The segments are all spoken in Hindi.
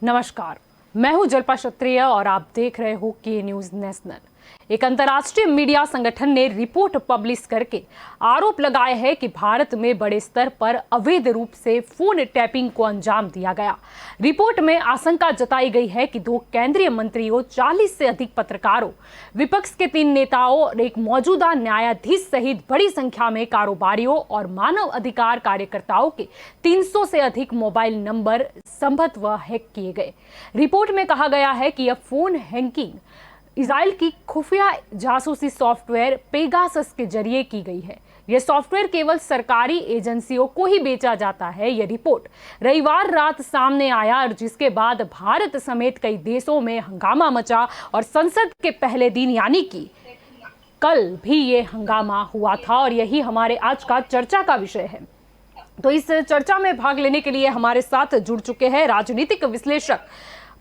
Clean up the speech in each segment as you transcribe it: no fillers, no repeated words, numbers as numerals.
नमस्कार, मैं हूं जल्पा क्षत्रिय और आप देख रहे हो के न्यूज नेशनल। एक अंतर्राष्ट्रीय मीडिया संगठन ने रिपोर्ट पब्लिश करके आरोप लगाए है कि भारत में बड़े स्तर पर अवैध रूप से फोन टैपिंग को अंजाम दिया गया। रिपोर्ट में आशंका जताई गई है कि 2 केंद्रीय मंत्रियों, 40 से अधिक पत्रकारों, विपक्ष के 3 नेताओं और एक मौजूदा न्यायाधीश सहित बड़ी संख्या में कारोबारियों और मानव अधिकार कार्यकर्ताओं के 300 से अधिक मोबाइल नंबर संभवतः हैक किए गए। रिपोर्ट में कहा गया है कि यह फोन हैकिंग इजराइल की खुफिया जासूसी सॉफ्टवेयर पेगासस के जरिए की गई है। यह सॉफ्टवेयर केवल सरकारी एजेंसियों को ही बेचा जाता है। यह रिपोर्ट रविवार रात सामने आया और जिसके बाद भारत समेत कई देशों में हंगामा मचा और संसद के पहले दिन यानी कि कल भी ये हंगामा हुआ था और यही हमारे आज का चर्चा का विषय है। तो इस चर्चा में भाग लेने के लिए हमारे साथ जुड़ चुके हैं राजनीतिक विश्लेषक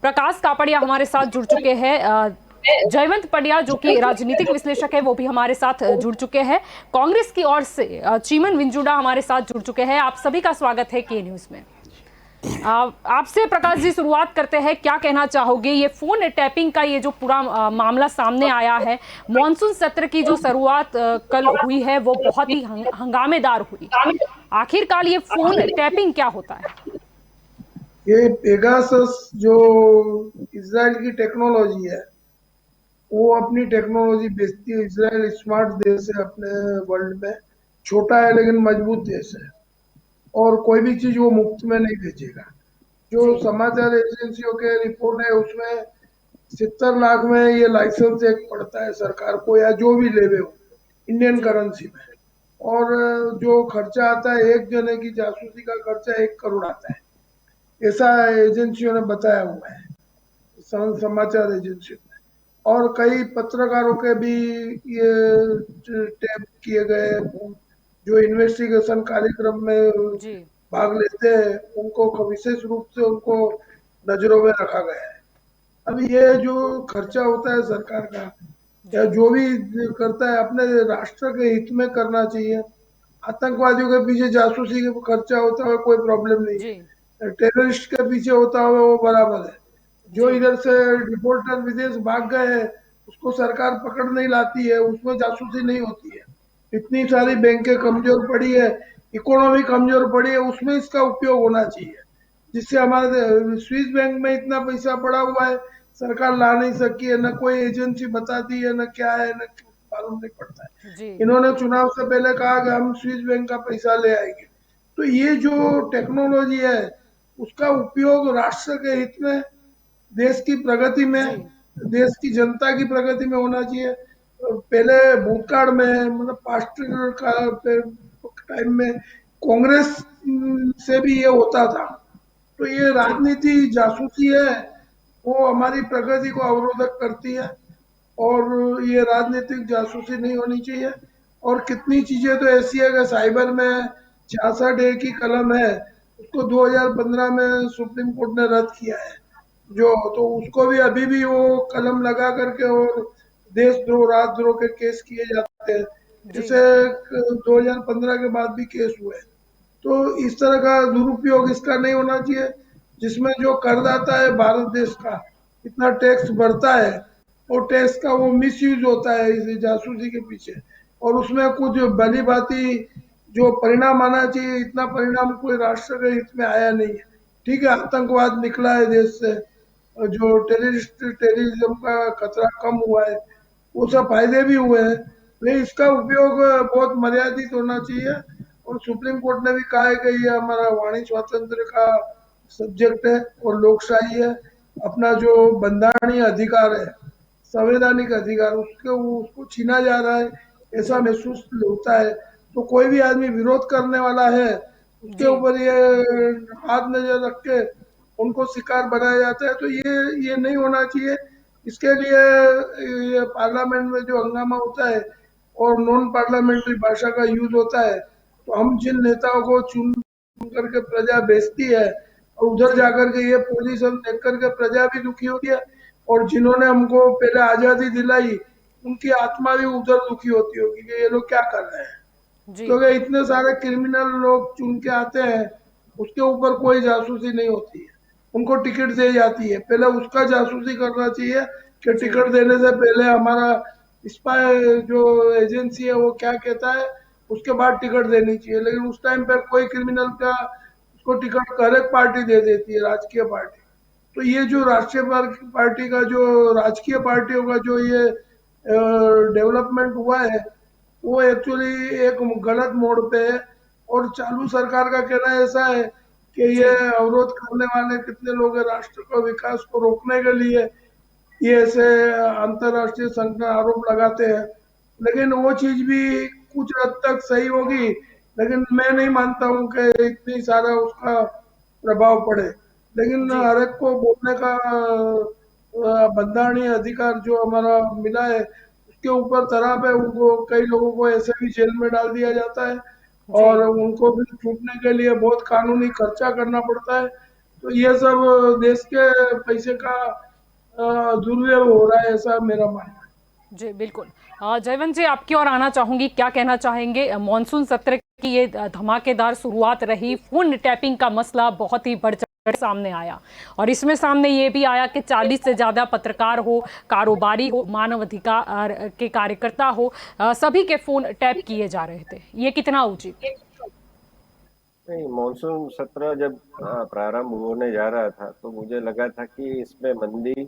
प्रकाश कापड़िया, हमारे साथ जुड़ चुके हैं जयवंत पडिया जो कि राजनीतिक विश्लेषक है, वो भी हमारे साथ जुड़ चुके हैं। कांग्रेस की ओर से चीमन विंजुडा हमारे साथ जुड़ चुके हैं। आप सभी का स्वागत है के न्यूज में। आपसे प्रकाश जी शुरुआत करते हैं, क्या कहना चाहोगे? ये फोन टैपिंग का ये जो पूरा मामला सामने आया है, मॉनसून सत्र की जो शुरुआत कल हुई है वो बहुत ही हंगामेदार हुई। आखिरकार ये फोन टैपिंग क्या होता है? ये पेगासस जो इजराइल की टेक्नोलॉजी है, वो अपनी टेक्नोलॉजी बेचती है। इजराइल स्मार्ट देश है, अपने वर्ल्ड में छोटा है लेकिन मजबूत देश है, और कोई भी चीज वो मुफ्त में नहीं बेचेगा। जो जी समाचार एजेंसियों के रिपोर्ट है उसमें 70 लाख में ये लाइसेंस एक पड़ता है सरकार को, या जो भी लेवे हो इंडियन जी करेंसी में। और जो खर्चा आता है एक जने की जासूसी का खर्चा 1 करोड़ आता है, ऐसा एजेंसियों ने बताया हुआ है, समाचार एजेंसियों ने। और कई पत्रकारों के भी ये टैप किए गए फोन, जो इन्वेस्टिगेशन कार्यक्रम में जी भाग लेते हैं, उनको विशेष रूप से उनको नजरों में रखा गया है। अब ये जो खर्चा होता है सरकार का, या जी जो भी करता है, अपने राष्ट्र के हित में करना चाहिए। आतंकवादियों के पीछे जासूसी का खर्चा होता है, कोई प्रॉब्लम नहीं जी है। टेररिस्ट के पीछे होता है वो बराबर है। जो जी इधर से डिफॉल्टर विदेश भाग गए हैं उसको सरकार पकड़ नहीं लाती है, उसमें जासूसी नहीं होती है। इतनी सारी जी बैंकें कमजोर पड़ी है, इकोनॉमी कमजोर पड़ी है, उसमें इसका उपयोग होना चाहिए। जिससे हमारे स्विस बैंक में इतना पैसा पड़ा हुआ है, सरकार ला नहीं सकी है, न कोई एजेंसी बताती है, न क्या है, न मालूम नहीं पड़ता है। जी इन्होंने चुनाव से पहले कहा कि हम स्विस बैंक का पैसा ले आएंगे। तो ये जो टेक्नोलॉजी है उसका उपयोग राष्ट्र के हित में, देश की प्रगति में, जी देश की जनता की प्रगति में होना चाहिए। पहले भूतकाल में, मतलब पास्ट का टाइम में कांग्रेस से भी ये होता था। तो ये जी राजनीति जासूसी है, वो हमारी प्रगति को अवरोधक करती है, और ये राजनीतिक जासूसी नहीं होनी चाहिए। और कितनी चीजें तो ऐसी है कि साइबर में 66A की कलम है, उसको 2015 में सुप्रीम कोर्ट ने रद्द किया है। जो तो उसको भी अभी भी वो कलम लगा करके और देशद्रोह, राजद्रोह के केस किए जाते हैं। जी इसे 2015 के बाद भी केस हुए। तो इस तरह का दुरुपयोग इसका नहीं होना चाहिए, जिसमें जो करदाता है भारत देश का इतना टैक्स भरता है, और टैक्स का वो मिस यूज होता है इस जासूसी के पीछे। और उसमें कुछ भली भांति जो परिणाम आना चाहिए, इतना परिणाम कोई राष्ट्र के हित में आया नहीं है। ठीक है, आतंकवाद निकला है देश से, और जो टेररिज्म का खतरा कम हुआ है, वो सब फायदे भी हुए हैं, लेकिन इसका उपयोग बहुत मर्यादित होना चाहिए। और सुप्रीम कोर्ट ने भी कहा है कि ये हमारा वाणी स्वातंत्र का सब्जेक्ट है और लोकशाही है। अपना जो बंधारणीय अधिकार है, संवैधानिक अधिकार, उसके उसको छीना जा रहा है, ऐसा जी महसूस होता है। तो कोई भी आदमी विरोध करने वाला है, उसके जी ऊपर ये हाथ नजर रख के उनको शिकार बनाया जाता है। तो ये नहीं होना चाहिए। इसके लिए ये पार्लियामेंट में जो हंगामा होता है और नॉन पार्लियामेंट्री भाषा का यूज होता है, तो हम जिन नेताओं को चुन करके प्रजा भेजती है, और उधर जी जाकर के ये पोजीशन देख करके प्रजा भी दुखी होती है, और जिन्होंने हमको पहले आजादी दिलाई उनकी आत्मा भी उधर दुखी होती होगी कि ये लोग क्या कर रहे हैं। जी क्योंकि इतने सारे क्रिमिनल लोग चुन के आते हैं, उसके ऊपर कोई जासूसी नहीं होती है। उनको टिकट दी जाती है। पहले उसका जासूसी करना चाहिए कि जी टिकट देने से पहले हमारा स्पाई जो एजेंसी है वो क्या कहता है, उसके बाद टिकट देनी चाहिए। लेकिन उस टाइम पे कोई क्रिमिनल का उसको टिकट हर एक पार्टी दे देती है, राजकीय पार्टी। तो ये जो राष्ट्रीय पार्टी का जो राजकीय पार्टियों का जो ये डेवलपमेंट हुआ है, वो एक्चुअली एक गलत मोड़ पे है। और चालू सरकार का कहना ऐसा है कि ये जी अवरोध करने वाले कितने लोग हैं राष्ट्र को विकास को रोकने के लिए, ये ऐसे अंतर्राष्ट्रीय संगठन आरोप लगाते हैं। लेकिन वो चीज भी कुछ हद तक सही होगी, लेकिन मैं नहीं मानता हूँ कि इतनी सारा उसका प्रभाव पड़े। लेकिन जी हर एक को बोलने का बंधारणीय अधिकार जो हमारा मिला है, उसके ऊपर तरह पे उनको कई लोगों को ऐसे भी जेल में डाल दिया जाता है, जी और उनको भी छूटने के लिए बहुत कानूनी खर्चा करना पड़ता है। तो ये सब देश के पैसे का दुरुपयोग हो रहा है, ऐसा मेरा मानना है। जी बिल्कुल। जयवंत जी, आपकी ओर आना चाहूंगी, क्या कहना चाहेंगे? मानसून सत्र की ये धमाकेदार शुरुआत रही, फोन टैपिंग का मसला बहुत ही बढ़ चढ़ सामने आया, और इसमें सामने ये भी आया कि 40 से ज्यादा पत्रकार हो, कारोबारी हो, मानवाधिकार के कार्यकर्ता हो, सभी के फोन टैप किए जा रहे थे। ये कितना उचित? नहीं, मॉनसून सत्र जब प्रारंभ होने जा रहा था तो मुझे लगा था कि इसमें मंदी,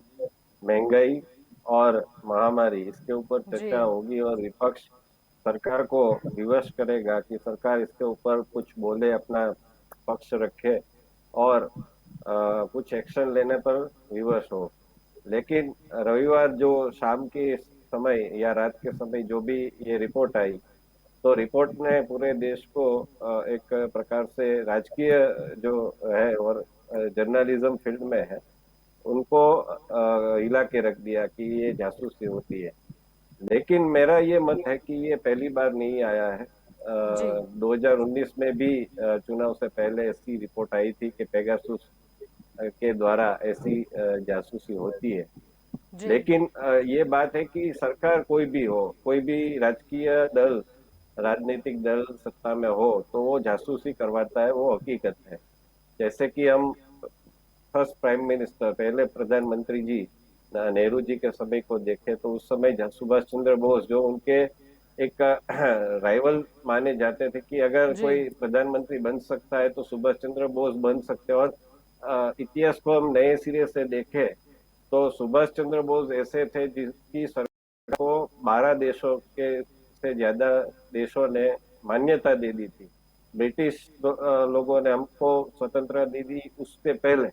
महंगाई और महामारी इसके ऊपर जी चर्चा होगी और विपक्ष सरकार को विवश करेगा कि सरकार इसके ऊपर कुछ बोले, अपना पक्ष रखे और कुछ एक्शन लेने पर विवश हो। लेकिन रविवार जो शाम के समय या रात के समय जो भी ये रिपोर्ट आई, तो रिपोर्ट ने पूरे देश को एक प्रकार से राजकीय जो है और जर्नलिज्म फील्ड में है उनको हिला के रख दिया कि ये जासूसी होती है। लेकिन मेरा ये मत है कि ये पहली बार नहीं आया है। जी 2019 में भी चुनाव से पहले ऐसी रिपोर्ट आई थी कि पेगासुस के द्वारा ऐसी जासूसी होती है। जी लेकिन ये बात है कि सरकार कोई भी हो, कोई भी राजकीय दल, राजनीतिक दल सत्ता में हो तो वो जासूसी करवाता है, वो हकीकत है। जैसे कि हम फर्स्ट प्राइम मिनिस्टर, पहले प्रधानमंत्री जी नेहरू जी के समय को देखें तो उस समय सुभाष चंद्र बोस जो उनके एक राइवल माने जाते थे कि अगर जी कोई प्रधानमंत्री बन सकता है तो सुभाष चंद्र बोस बन सकते हैं। और इतिहास को हम नए सिरे से देखें तो सुभाष चंद्र बोस ऐसे थे जिसकी सरकार को 12 देशों के से ज्यादा देशों ने मान्यता दे दी थी। ब्रिटिश लोगों ने हमको स्वतंत्रता दी थी उससे पहले।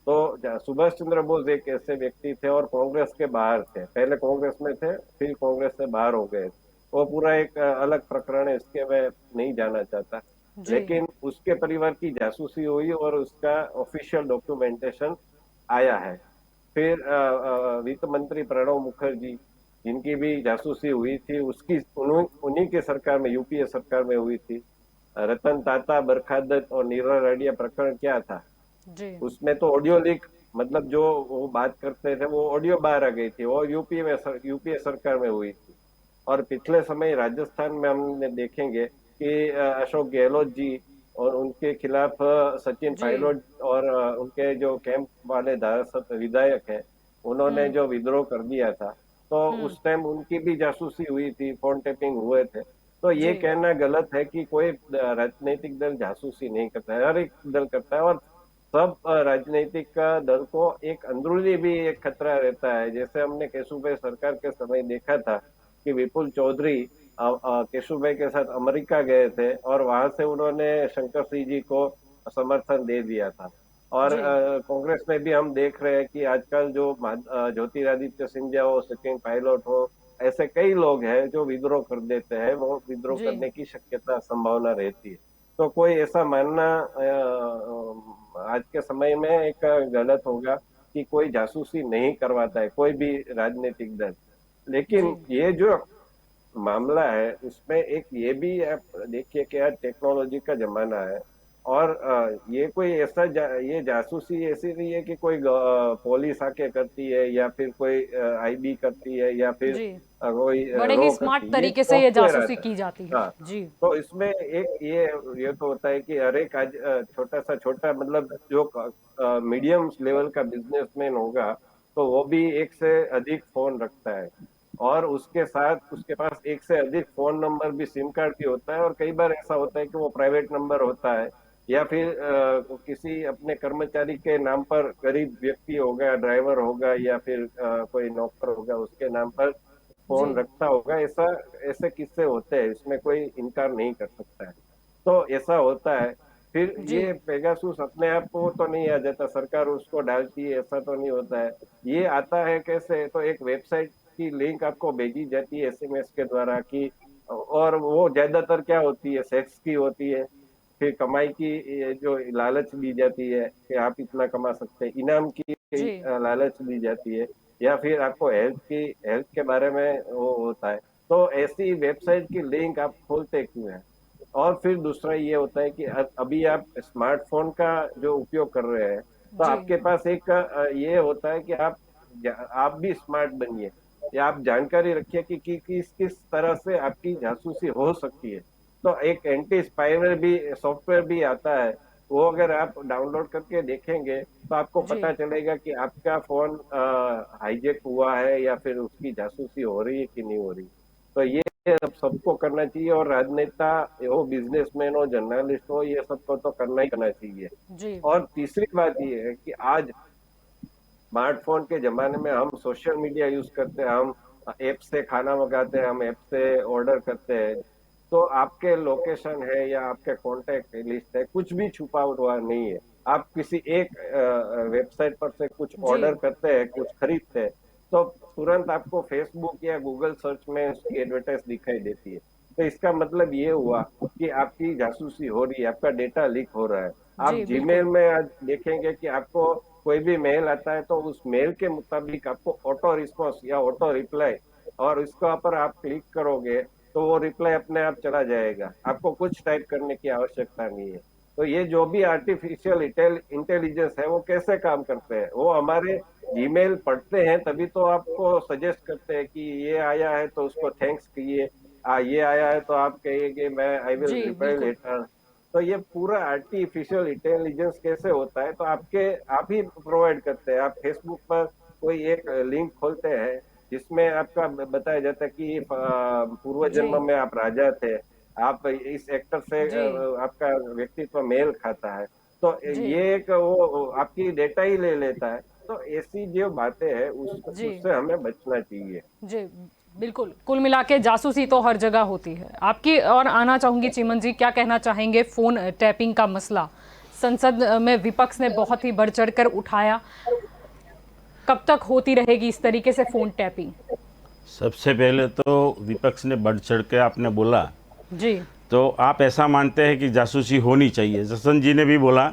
तो सुभाष चंद्र बोस एक ऐसे व्यक्ति थे और कांग्रेस के बाहर थे, पहले कांग्रेस में थे फिर कांग्रेस से बाहर हो गए। वो पूरा एक अलग प्रकरण है, इसके मैं नहीं जाना चाहता। जी लेकिन उसके परिवार की जासूसी हुई और उसका ऑफिशियल डॉक्यूमेंटेशन आया है। फिर वित्त मंत्री प्रणब मुखर्जी जिनकी भी जासूसी हुई थी, उसकी उन्हीं के सरकार में, यूपीए सरकार में हुई थी। रतन टाटा, बरखादत और नीरव रेड्डी प्रकरण क्या था, जी उसमें तो ऑडियो लीक, मतलब जो वो बात करते थे वो ऑडियो बाहर आ गई थी, वो यूपीए सरकार में हुई थी। और पिछले समय राजस्थान में हमने देखेंगे कि अशोक गहलोत जी और उनके खिलाफ सचिन जी पायलट और उनके जो कैंप वाले धारासभ्य विधायक हैं उन्होंने हम्म जो विद्रोह कर दिया था, तो हम्म उस टाइम उनकी भी जासूसी हुई थी, फोन टेपिंग हुए थे। तो ये जी कहना गलत है कि कोई राजनीतिक दल जासूसी नहीं करता है, हर एक दल करता है। और सब राजनीतिक दल को एक अंदरूनी भी एक खतरा रहता है। जैसे हमने केशुभाई सरकार के समय देखा था कि विपुल चौधरी केशुभाई के साथ अमेरिका गए थे और वहां से उन्होंने शंकर सिंह जी को समर्थन दे दिया था। और जी कांग्रेस में भी हम देख रहे हैं कि आजकल जो ज्योतिरादित्य सिंधिया हो, सचिन पायलट हो, ऐसे कई लोग हैं जो विद्रोह कर देते हैं, वो विद्रोह जी करने की शक्यता संभावना रहती है। तो कोई ऐसा मानना आज के समय में एक गलत होगा कि कोई जासूसी नहीं करवाता है कोई भी राजनीतिक दल। जी लेकिन ये जो मामला है उसमें एक ये भी आप देखिए कि आज टेक्नोलॉजी का जमाना है और ये कोई ऐसा ये जासूसी ऐसी नहीं है कि कोई पुलिस आके करती है या फिर कोई आईबी करती है या फिर जी, कोई बड़े ही रो स्मार्ट करती है। तरीके से ये सॉफ्टवेयर जासूसी आता की जाती है। है। हाँ, जी, तो इसमें एक ये तो होता है कि हर एक आज छोटा मतलब जो मीडियम लेवल का बिजनेसमैन होगा तो वो भी एक से अधिक फोन रखता है और उसके साथ उसके पास एक से अधिक फोन नंबर भी, सिम कार्ड भी होता है और कई बार ऐसा होता है कि वो प्राइवेट नंबर होता है या फिर किसी अपने कर्मचारी के नाम पर गरीब व्यक्ति होगा, ड्राइवर होगा या फिर कोई नौकर होगा उसके नाम पर जी, फोन रखता होगा। ऐसा ऐसे किस्से होते हैं, इसमें कोई इनकार नहीं कर सकता है। तो ऐसा होता है। फिर जी, ये पेगासुस अपने आप को तो नहीं आ जाता, सरकार उसको डालती है, ऐसा तो नहीं होता है। ये आता है कैसे, तो एक वेबसाइट की लिंक आपको भेजी जाती है एसएमएस के द्वारा कि, और वो ज्यादातर क्या होती है, सेक्स की होती है। फिर कमाई की ये जो लालच दी जाती है कि आप इतना कमा सकते हैं, इनाम की जी, लालच दी जाती है या फिर आपको हेल्थ के बारे में वो होता है। तो ऐसी वेबसाइट की लिंक आप खोलते क्यों हैं? और फिर दूसरा ये होता है कि अभी आप स्मार्टफोन का जो उपयोग कर रहे हैं तो जी, आपके पास एक ये होता है कि आप भी स्मार्ट बनिए या आप जानकारी रखिए कि किस किस तरह से आपकी जासूसी हो सकती है। तो एक एंटी स्पाईवेयर भी सॉफ्टवेयर भी आता है, वो अगर आप डाउनलोड करके देखेंगे तो आपको जी, पता चलेगा कि आपका फोन हाईजेक हुआ है या फिर उसकी जासूसी हो रही है कि नहीं हो रही। तो ये सबको करना चाहिए और राजनेता हो, बिजनेसमैन हो, जर्नलिस्ट हो, ये सबको तो करना ही करना चाहिए। जी, और तीसरी बात ये है कि आज स्मार्टफोन के जमाने में हम सोशल मीडिया यूज करते हैं, हम ऐप से खाना मंगाते हैं, हम ऐप से ऑर्डर करते हैं। तो आपके लोकेशन है या आपके कांटेक्ट लिस्ट है, कुछ भी छुपा हुआ नहीं है। आप किसी एक वेबसाइट पर से कुछ जी, ऑर्डर करते हैं, कुछ खरीदते हैं, तो तुरंत आपको फेसबुक या गूगल सर्च में उसकी एडवर्टाइज दिखाई देती है। तो इसका मतलब ये हुआ कि आपकी जासूसी हो रही है, आपका डेटा लीक हो रहा है। आप जी, जीमेल बिल्कुल। में आज देखेंगे कि आपको कोई भी मेल आता है तो उस मेल के मुताबिक आपको ऑटो रिस्पॉन्स या ऑटो रिप्लाई, और इसका पर आप क्लिक करोगे तो वो रिप्लाई अपने आप चला जाएगा, आपको कुछ टाइप करने की आवश्यकता नहीं है। तो ये जो भी आर्टिफिशियल इंटेलिजेंस है वो कैसे काम करते हैं, वो हमारे जीमेल पढ़ते हैं तभी तो आपको सजेस्ट करते हैं कि ये आया है तो उसको थैंक्स कहिए, ये आया है तो आप कहिए मैं आई विल जी, रिप्लाई बिल्कुल। लेटर। तो ये पूरा आर्टिफिशियल इंटेलिजेंस कैसे होता है, तो आप ही प्रोवाइड करते हैं। आप फेसबुक पर कोई एक लिंक खोलते हैं जिसमें आपका बताया जाता है कि पूर्व जी, जन्म में आप राजा थे, आप इस एक्टर से जी, आपका व्यक्तित्व मेल खाता है। तो जी, ये एक वो आपकी डेटा ही ले लेता है। तो ऐसी जो बातें हैं जी, उससे हमें बचना चाहिए। जी, बिल्कुल। कुल मिला के जासूसी तो हर जगह होती है। आपकी और आना चाहूंगी चीमन जी, क्या कहना चाहेंगे फोन टैपिंग का मसला संसद में विपक्ष ने बहुत ही बढ़ चढ़कर उठाया, कब तक होती रहेगी इस तरीके से फोन टैपिंग? सबसे पहले तो विपक्ष ने बढ़ चढ़ के आपने बोला, जी, तो आप ऐसा मानते हैं कि जासूसी होनी चाहिए। जसवंत जी ने भी बोला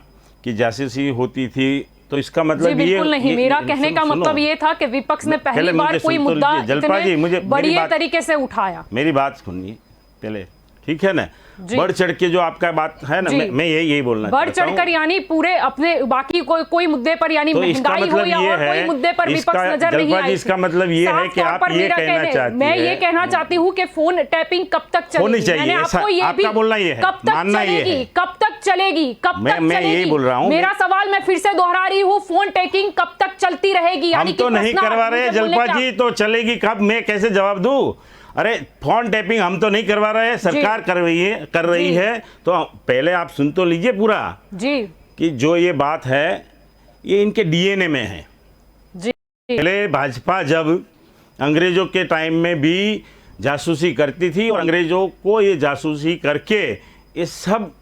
कि जासूसी होती थी, तो इसका जी, मतलब बिल्कुल नहीं। मेरा कहने का सुनो, मतलब ये था कि विपक्ष ने पहली पहले बार मुझे कोई सुन तो मुद्दा लीजिए। जलपा जी, इतने मेरी बढ़िया बात, तरीके से उठाया। मेरी बात सुनिए पहले, ठीक है ना। जी। बढ़ चढ़ के जो आपका बात है ना, जी। मैं यही बोलना बढ़ चाहता हूं। चढ़कर यानी पूरे अपने बाकी कोई मुद्दे पर, यानी तो इसका महंगाई हो मतलब या ये और कोई है, मुद्दे पर विपक्ष नजर नहीं जलपा जी, आई। इसका मतलब ये है कि आप ये कहना चाहती मैं ये है, कहना चाहती हूँ कि फोन टैपिंग कब तक चलेगी। होनी चाहिए, मैंने ऐसा आपको ये भी आपका बोलना ये है, कब तक मानना ये चलेगी, है। कब तक चलेगी, कब तक मैं यही चलेगी? बोल रहा हूं। मेरा सवाल मैं फिर से दोहरा रही हूँ, फोन टैपिंग कब तक चलती रहेगी? हम तो नहीं करवा रहे जलपा जी, तो चलेगी कब, मैं कैसे जवाब दूं? अरे फोन टैपिंग हम तो नहीं करवा रहे हैं, सरकार कर रही है। तो पहले आप सुन तो लीजिए पूरा जी, कि जो ये बात है ये इनके डीएनए में है। जी, पहले भाजपा जब अंग्रेजों के टाइम में भी जासूसी करती थी और अंग्रेजों को ये जासूसी करके ये सब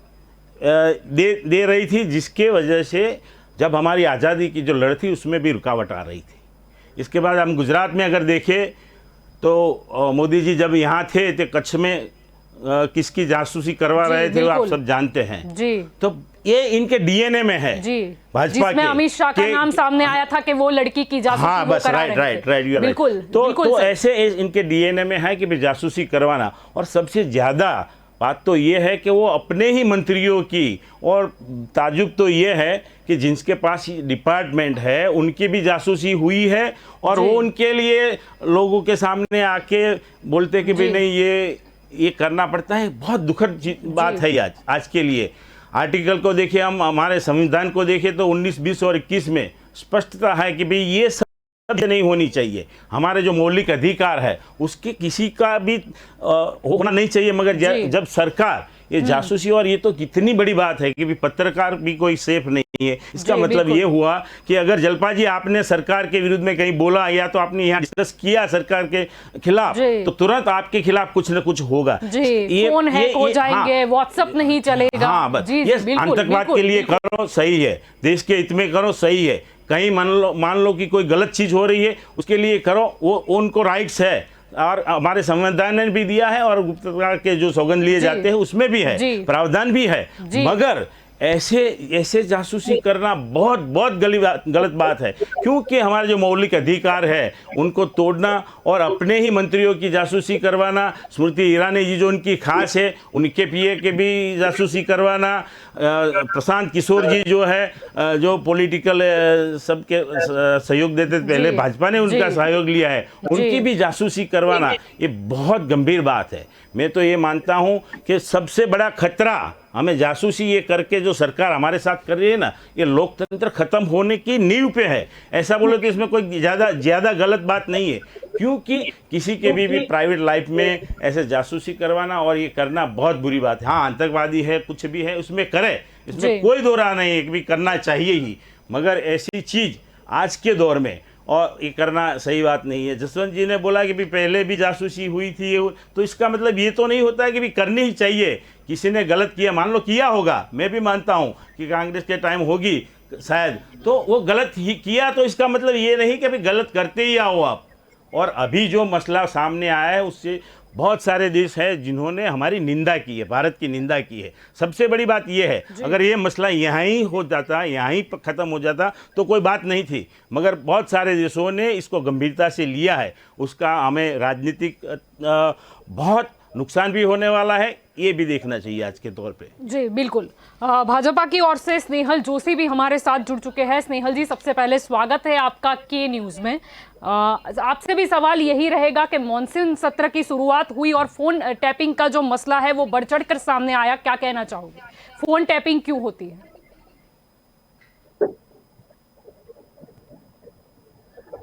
दे रही थी, जिसके वजह से जब हमारी आज़ादी की जो लड़ाई थी उसमें भी रुकावट आ रही थी। इसके बाद हम गुजरात में अगर देखें तो मोदी जी जब यहाँ थे तो कच्छ में किसकी जासूसी करवा रहे थे वो आप सब जानते हैं। जी, तो ये इनके डीएनए में है जी, भाजपा जिसमें के, अमित शाह का नाम सामने आया था कि वो लड़की की जासूसी हाँ वो बस करा रहे राइट थे। बिल्कुल, तो बिल्कुल सर। ऐसे इनके डीएनए में है कि जासूसी करवाना। और सबसे ज़्यादा बात तो ये है कि वो अपने ही मंत्रियों की, और ताजुब तो ये है कि जिनके पास डिपार्टमेंट है उनकी भी जासूसी हुई है, और वो उनके लिए लोगों के सामने आके बोलते कि भाई नहीं ये करना पड़ता है। बहुत दुखद बात है आज के लिए। आर्टिकल को देखिए, हम हमारे संविधान को देखें तो 19, 20 और 21 में स्पष्टता है कि भाई ये सब नहीं होनी चाहिए। हमारे जो मौलिक अधिकार है उसके किसी का भी होना नहीं चाहिए। मगर जब सरकार ये जासूसी, और ये तो कितनी बड़ी बात है कि भी पत्रकार भी कोई सेफ नहीं है। इसका मतलब ये हुआ कि अगर जलपा जी आपने सरकार के विरुद्ध में कहीं बोला या तो आपने यहाँ डिस्कस किया सरकार के खिलाफ, तो तुरंत आपके खिलाफ कुछ न कुछ होगा। ये फोन हैक हो जाएंगे, व्हाट्सएप नहीं चलेगा। हाँ, बस ये आतंकवाद के लिए करो सही है, देश के हित में करो सही है। कहीं मान लो कि कोई गलत चीज हो रही है, उसके लिए करो, वो उनको राइट्स है, और हमारे संविधान ने भी दिया है, और गुप्तता के जो सौगंध लिए जाते हैं उसमें भी है, प्रावधान भी है। मगर ऐसे जासूसी करना बहुत बहुत गलत बात है, क्योंकि हमारे जो मौलिक अधिकार है उनको तोड़ना और अपने ही मंत्रियों की जासूसी करवाना, स्मृति ईरानी जी जो उनकी खास है उनके पीए के भी जासूसी करवाना, प्रशांत किशोर जी जो है जो पॉलिटिकल सबके सहयोग देते थे, पहले भाजपा ने उनका सहयोग लिया है, उनकी भी जासूसी करवाना, ये बहुत गंभीर बात है। मैं तो ये मानता हूँ कि सबसे बड़ा खतरा हमें जासूसी ये करके जो सरकार हमारे साथ कर रही है ना, ये लोकतंत्र खत्म होने की नींव पे है। ऐसा बोले तो इसमें कोई ज़्यादा गलत बात नहीं है, क्योंकि किसी के भी प्राइवेट लाइफ में ऐसे जासूसी करवाना और ये करना बहुत बुरी बात है। हाँ, आतंकवादी है, कुछ भी है, उसमें करे, इसमें कोई दो राह नहीं है कि भी करना चाहिए ही, मगर ऐसी चीज़ आज के दौर में और ये करना सही बात नहीं है। जसवंत जी ने बोला कि भी पहले भी जासूसी हुई थी, तो इसका मतलब ये तो नहीं होता है कि भी करनी ही चाहिए। किसी ने गलत किया, मान लो किया होगा, मैं भी मानता हूँ कि कांग्रेस के टाइम होगी शायद, तो वो गलत ही किया, तो इसका मतलब ये नहीं कि भी गलत करते ही आओ आप। और अभी जो मसला सामने आया है उससे बहुत सारे देश हैं जिन्होंने हमारी निंदा की है, भारत की निंदा की है। सबसे बड़ी बात यह है, अगर ये मसला यहाँ ही हो जाता, यहाँ ही ख़त्म हो जाता तो कोई बात नहीं थी, मगर बहुत सारे देशों ने इसको गंभीरता से लिया है। उसका हमें राजनीतिक बहुत नुकसान भी होने वाला है, ये भी देखना चाहिए आज के तौर पे। जी बिल्कुल। भाजपा की ओर से स्नेहल जोशी भी हमारे साथ जुड़ चुके हैं। स्नेहल जी, सबसे पहले स्वागत है आपका के न्यूज़ में। आपसे भी सवाल यही रहेगा कि मॉनसून सत्र की शुरुआत हुई और फोन टैपिंग का जो मसला है वो बढ़ चढ़कर सामने आया, क्या कहना चाहोगे? फोन टैपिंग क्यों होती है?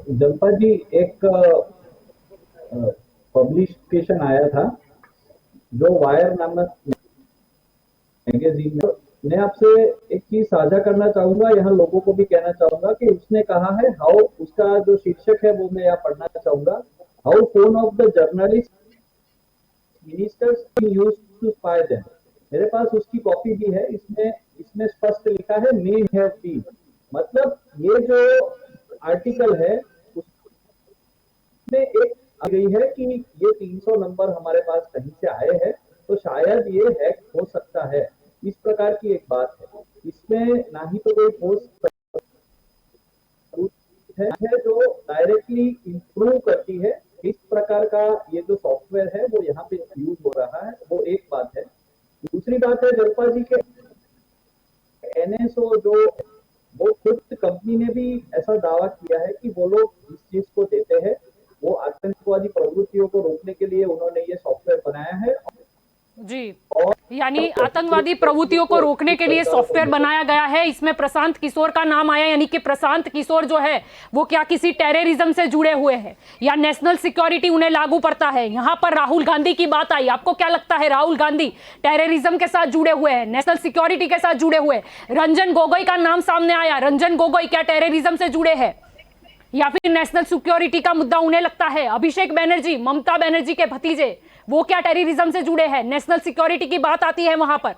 जलपा जी, एक पब्लिकेशन आया था जो वायर नामक मैगजीन में, मैं आपसे एक चीज साझा करना चाहूंगा, यहाँ लोगों को भी कहना चाहूंगा कि उसने कहा है हाउ, उसका जो शीर्षक है वो मैं यहाँ पढ़ना चाहूंगा, how phone of the journalist ministers used to spy them. मेरे पास उसकी कॉपी भी है, इसमें स्पष्ट लिखा है मे हैव बीन, मतलब ये जो आर्टिकल है उसमें एक आ गई है कि ये 300 नंबर हमारे पास कहीं से आए हैं, तो शायद ये हैक हो सकता है, इस प्रकार की एक बात है। इसमें ना ही तो कोई पोस्ट है जो डायरेक्टली इंप्रूव करती है, इस प्रकार का ये जो सॉफ्टवेयर है वो यहाँ पे यूज हो रहा है, वो एक बात है। दूसरी बात है जलपा जी के एनएसओ जो वो खुद कंपनी ने भी ऐसा दावा किया है कि वो लोग इस चीज को देते हैं, वो आतंकवादी प्रवृत्तियों को रोकने के लिए उन्होंने ये सॉफ्टवेयर बनाया है। जी, यानी आतंकवादी प्रवृत्तियों को रोकने के लिए सॉफ्टवेयर बनाया गया है। इसमें प्रशांत किशोर का नाम आया, यानी कि प्रशांत किशोर जो है वो क्या किसी टेररिज्म से जुड़े हुए हैं या नेशनल सिक्योरिटी उन्हें लागू पड़ता है? यहाँ पर राहुल गांधी की बात आई, आपको क्या लगता है राहुल गांधी टेररिज्म के साथ जुड़े हुए हैं, नेशनल सिक्योरिटी के साथ जुड़े हुए? रंजन गोगोई का नाम सामने आया, रंजन गोगोई क्या टेररिज्म से जुड़े हैं या फिर नेशनल सिक्योरिटी का मुद्दा उन्हें लगता है? अभिषेक बनर्जी, ममता बनर्जी के भतीजे, वो क्या टेररिज्म से जुड़े हैं? नेशनल सिक्योरिटी की बात आती है वहां पर।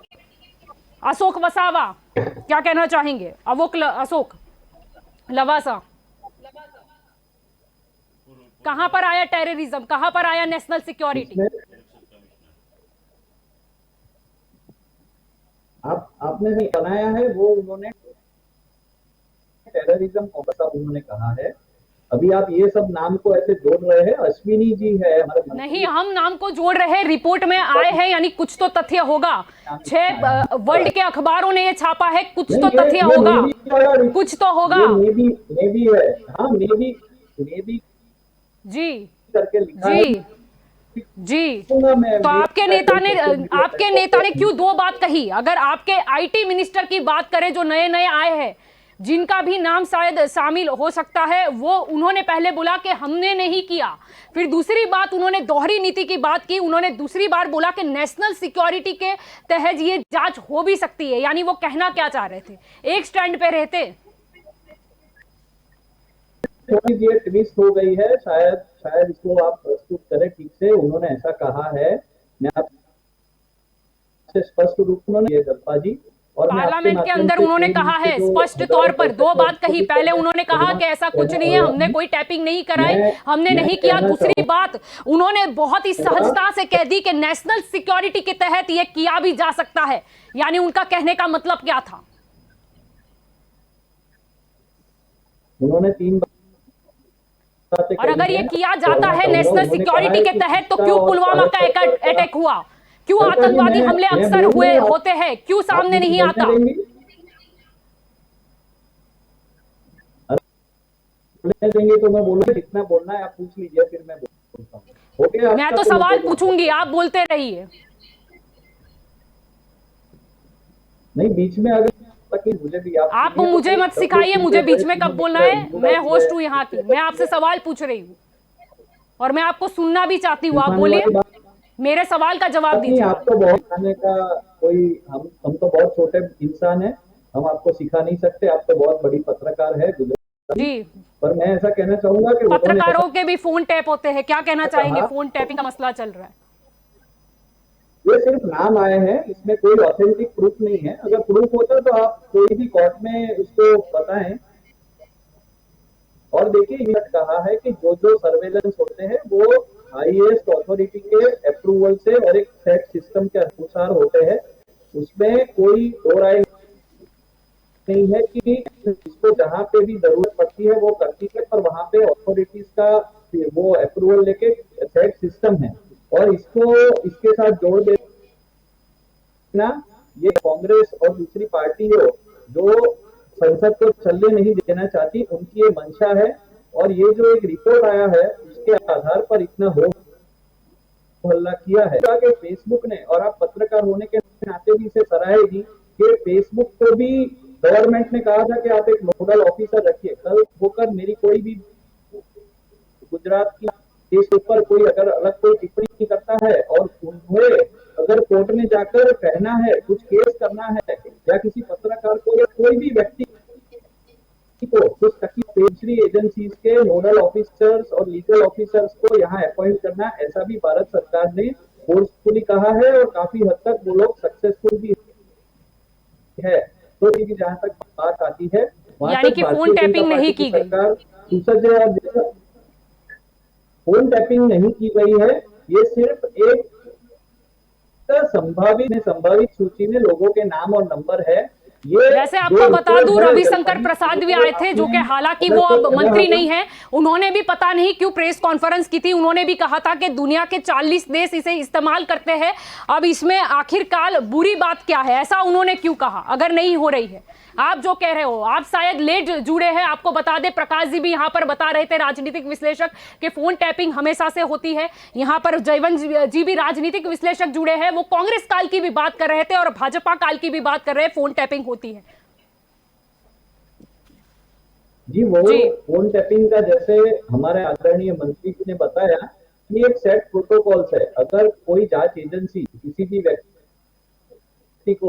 अशोक वसावा, क्या कहना चाहेंगे? अशोक लवासा, कहां पर आया टेररिज्म, कहां पर आया नेशनल सिक्योरिटी? आपने जो बनाया है वो उन्होंने टेररिज्म कौन सा उन्होंने कहा है, अभी आप ये सब नाम को ऐसे जोड़ रहे हैं। अश्विनी जी है हमारे मंत्री। नहीं, हम नाम को जोड़ रहे हैं, रिपोर्ट में आए हैं, यानी कुछ तो तथ्य होगा। 6 वर्ल्ड के अखबारों ने ये छापा है, कुछ तो तथ्य होगा, कुछ तो होगा। नेवी है, हाँ नेवी जी करके लिखा है। जी जी, तो आपके नेता ने क्यों 2 बात कही? अगर आपके आईटी मिनिस्टर की बात करें जो नए नए आए हैं, जिनका भी नाम शायद शामिल हो सकता है, वो उन्होंने पहले बोला कि हमने नहीं किया। फिर दूसरी बात, उन्होंने दोहरी नीति की बात की। उन्होंने दूसरी बार बोला कि नेशनल सिक्योरिटी के तहत ये जांच हो भी सकती है। यानी वो कहना क्या चाह रहे थे? एक स्टैंड पे रहते। थोड़ी ये ट्विस्ट हो गई है, शायद इसको आप प्रस्तुत करें ठीक से। उन्होंने ऐसा कहा है, मैं आपसे स्पष्ट रूप में उन्होंने जल्पा जी, और पार्लियामेंट के अंदर उन्होंने कहा है स्पष्ट तौर पर 2 बात कही। पहले उन्होंने कहा कि ऐसा कुछ नहीं है, हमने कोई टैपिंग नहीं कराई, हमने नहीं किया। दूसरी बात, उन्होंने बहुत ही सहजता से कह दी कि नेशनल सिक्योरिटी के तहत ये किया भी जा सकता है। यानी उनका कहने का मतलब क्या था? उन्होंने 3 और अगर ये किया जाता है नेशनल सिक्योरिटी के तहत, तो क्यों पुलवामा का अटैक हुआ? क्यों आतंकवादी हमले अक्सर होते हैं? क्यों सामने नहीं आता? देंगे तो मैं बोलूंगा, कितना बोलना है आप पूछ लीजिए, फिर मैं बोलता हूँ। ओके, मैं तो सवाल पूछूंगी, आप बोलते रहिए। नहीं, बीच में अगर मुझे भी आप मुझे मत सिखाइए मुझे बीच में कब बोलना है। मैं होस्ट हूँ यहाँ की, मैं आपसे सवाल पूछ रही हूँ और मैं आपको सुनना भी चाहती हूँ। आप बोलिए, मेरे सवाल का जवाब दीजिए। आपको बहुत सिखाने का कोई, हम तो बहुत छोटे इंसान हैं, हम आपको सिखा नहीं सकते। आप तो बहुत बड़ी पत्रकार है जी, पर मैं ऐसा कहना चाहूंगा कि पत्रकारों के भी फोन टैप होते हैं, क्या कहना चाहेंगे? फोन टैपिंग का मसला चल रहा है। ये सिर्फ नाम आए हैं, इसमें कोई ऑथेंटिक प्रूफ नहीं है। अगर प्रूफ होता तो आप कोई भी कोर्ट में उसको बताएं। और देखिए, ये कहा है कि जो सर्वेलेंस होते हैं वो हाईएस्ट अथॉरिटी के अप्रूवल से और एक सेट सिस्टम के अनुसार होते हैं। उसमें कोई दो राय नहीं है कि इसको जहां पे भी जरूरत पड़ती है वो करती है, पर वहां पे अथॉरिटीज का वो अप्रूवल लेके सेट सिस्टम है। और इसके साथ जोड़ देना, ये कांग्रेस और दूसरी पार्टी हो जो संसद को चलने नहीं देना चाहती, उनकी ये मंशा है। और ये जो एक रिपोर्ट आया है उसके आधार पर इतना हो हल्ला किया है कि फेसबुक ने, और आप पत्रकार होने के नाते भी इसे सराहेगी कि फेसबुक को भी गवर्नमेंट ने कहा था कि आप एक नोडल ऑफिसर रखिए। कल होकर मेरी कोई भी गुजरात की इस ऊपर कोई अगर अलग कोई टिप्पणी करता है और उन्हें अगर कोर्ट में जाकर कहना है, कुछ केस करना है, या किसी पत्रकार को या कोई भी व्यक्ति को कुछ दूसरी एजेंसीज के नोडल ऑफिसर्स और लीगल ऑफिसर्स को यहाँ अपॉइंट करना, ऐसा भी भारत सरकार ने फोर्सफुली कहा है और काफी हद तक वो लोग सक्सेसफुल भी है। तो जहां तक बात आती है, यानी कि फोन टैपिंग नहीं की गई, फोन टैपिंग नहीं की गई है। ये सिर्फ एक संभावित सूची में लोगों के नाम और नंबर है। वैसे आपको बता दूं, रविशंकर प्रसाद भी आए थे, जो कि हालांकि वो अब मंत्री नहीं है। उन्होंने भी पता नहीं क्यों प्रेस कॉन्फ्रेंस की थी। उन्होंने भी कहा था कि दुनिया के 40 देश इसे इस्तेमाल करते हैं, अब इसमें आखिरकार बुरी बात क्या है? ऐसा उन्होंने क्यों कहा अगर नहीं हो रही है? आप जो कह रहे हो, आप शायद लेट जुड़े हैं। आपको बता दें, प्रकाश जी भी यहाँ पर बता रहे थे, राजनीतिक विश्लेषक, कि फोन टैपिंग हमेशा से होती है। यहाँ पर जयवंत जी भी राजनीतिक विश्लेषक जुड़े हैं, वो कांग्रेस काल की भी बात कर रहे थे और भाजपा काल की भी बात कर रहे हैं, फोन टैपिंग होती है। जी, वो फोन टैपिंग का जैसे हमारे आदरणीय मंत्री जी ने बताया कि एक सेट प्रोटोकॉल्स है। अगर कोई जांच एजेंसी किसी भी व्यक्ति को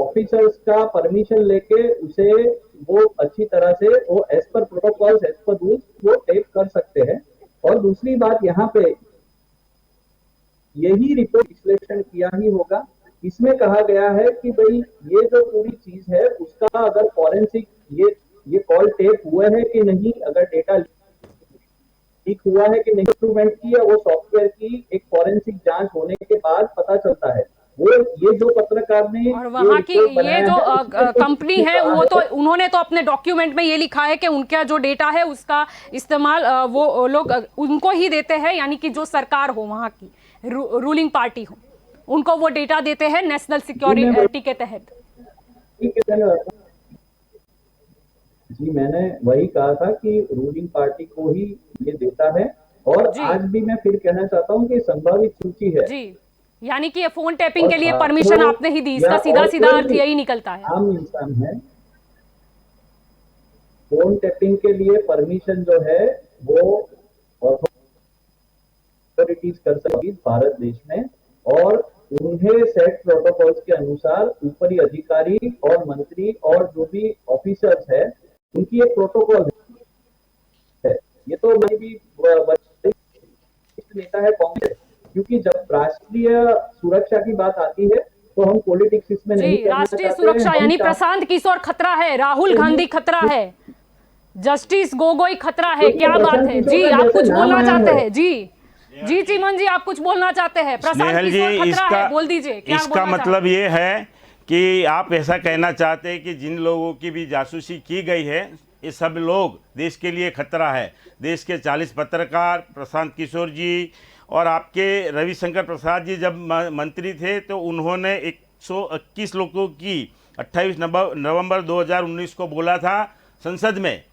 ऑफिसर्स का परमिशन लेके उसे वो अच्छी तरह से वो as per protocols, as per rules वो टेप कर सकते हैं। और दूसरी बात, यहाँ पे यही रिपोर्ट विश्लेषण किया ही होगा। इसमें कहा गया है कि भाई ये जो पूरी चीज है उसका अगर फॉरेंसिक ये कॉल टेप हुए हैं कि नहीं, अगर डेटा लीक हुआ है कि नहीं, इंस्ट्रूमेंट की या वो सॉफ्टवेयर की एक फॉरेंसिक जांच होने के बाद पता चलता है। वो ये जो पत्रकार ने और वहाँ की रिपोर्ट ये बनाया जो है, उसमें कुछ कंपनी नहीं है कहा वो तो उन्होंने तो अपने डॉक्यूमेंट में ये लिखा है कि उनका जो डेटा है उसका इस्तेमाल वो लोग उनको ही देते हैं, यानी कि जो सरकार हो वहाँ की रूलिंग पार्टी हो उनको वो डेटा देते हैं नेशनल सिक्योरिटी के तहत। जी मैंने वही कहा था कि रूलिंग पार्टी को ही ये देता है, और जी। आज भी मैं फिर कहना चाहता हूँ कि संभावित सूची है जी, यानी कि ये फोन टैपिंग और के लिए छात्रों परमिशन आपने ही दी, इसका या सीधा और सीधा कोई अर्थ भी यही निकलता है। आम इंसान है, फोन टैपिंग के लिए परमिशन जो है वो अथॉरिटीज कर सकती भारत देश में, और उन्हें सेट प्रोटोकॉल्स के अनुसार ऊपरी अधिकारी और मंत्री और जो भी ऑफिसर्स है उनकी एक प्रोटोकॉल है। ये तो मैं भी वरिष्ठ नेता है कांग्रेस, क्योंकि जब राष्ट्रीय सुरक्षा की बात आती है तो हम पॉलिटिक्स इसमें नहीं जी, करना राष्ट्रीय चाहते सुरक्षा हैं। यानी प्रशांत किशोर खतरा है, राहुल गांधी खतरा है, जस्टिस गोगोई खतरा है, क्या बात है जी? आप कुछ बोलना चाहते हैं? जी जी चिमन जी, आप कुछ बोलना चाहते हैं? प्रशांत स्नेहल जी, किशोर खतरा इसका है, बोल दीजिए क्या इसका बोलना मतलब ये है कि आप ऐसा कहना चाहते हैं कि जिन लोगों की भी जासूसी की गई है ये सब लोग देश के लिए खतरा है। देश के 40 पत्रकार, प्रशांत किशोर जी और आपके रविशंकर प्रसाद जी जब मंत्री थे तो उन्होंने 121 लोगों की 28 नवंबर 2019 को बोला था संसद में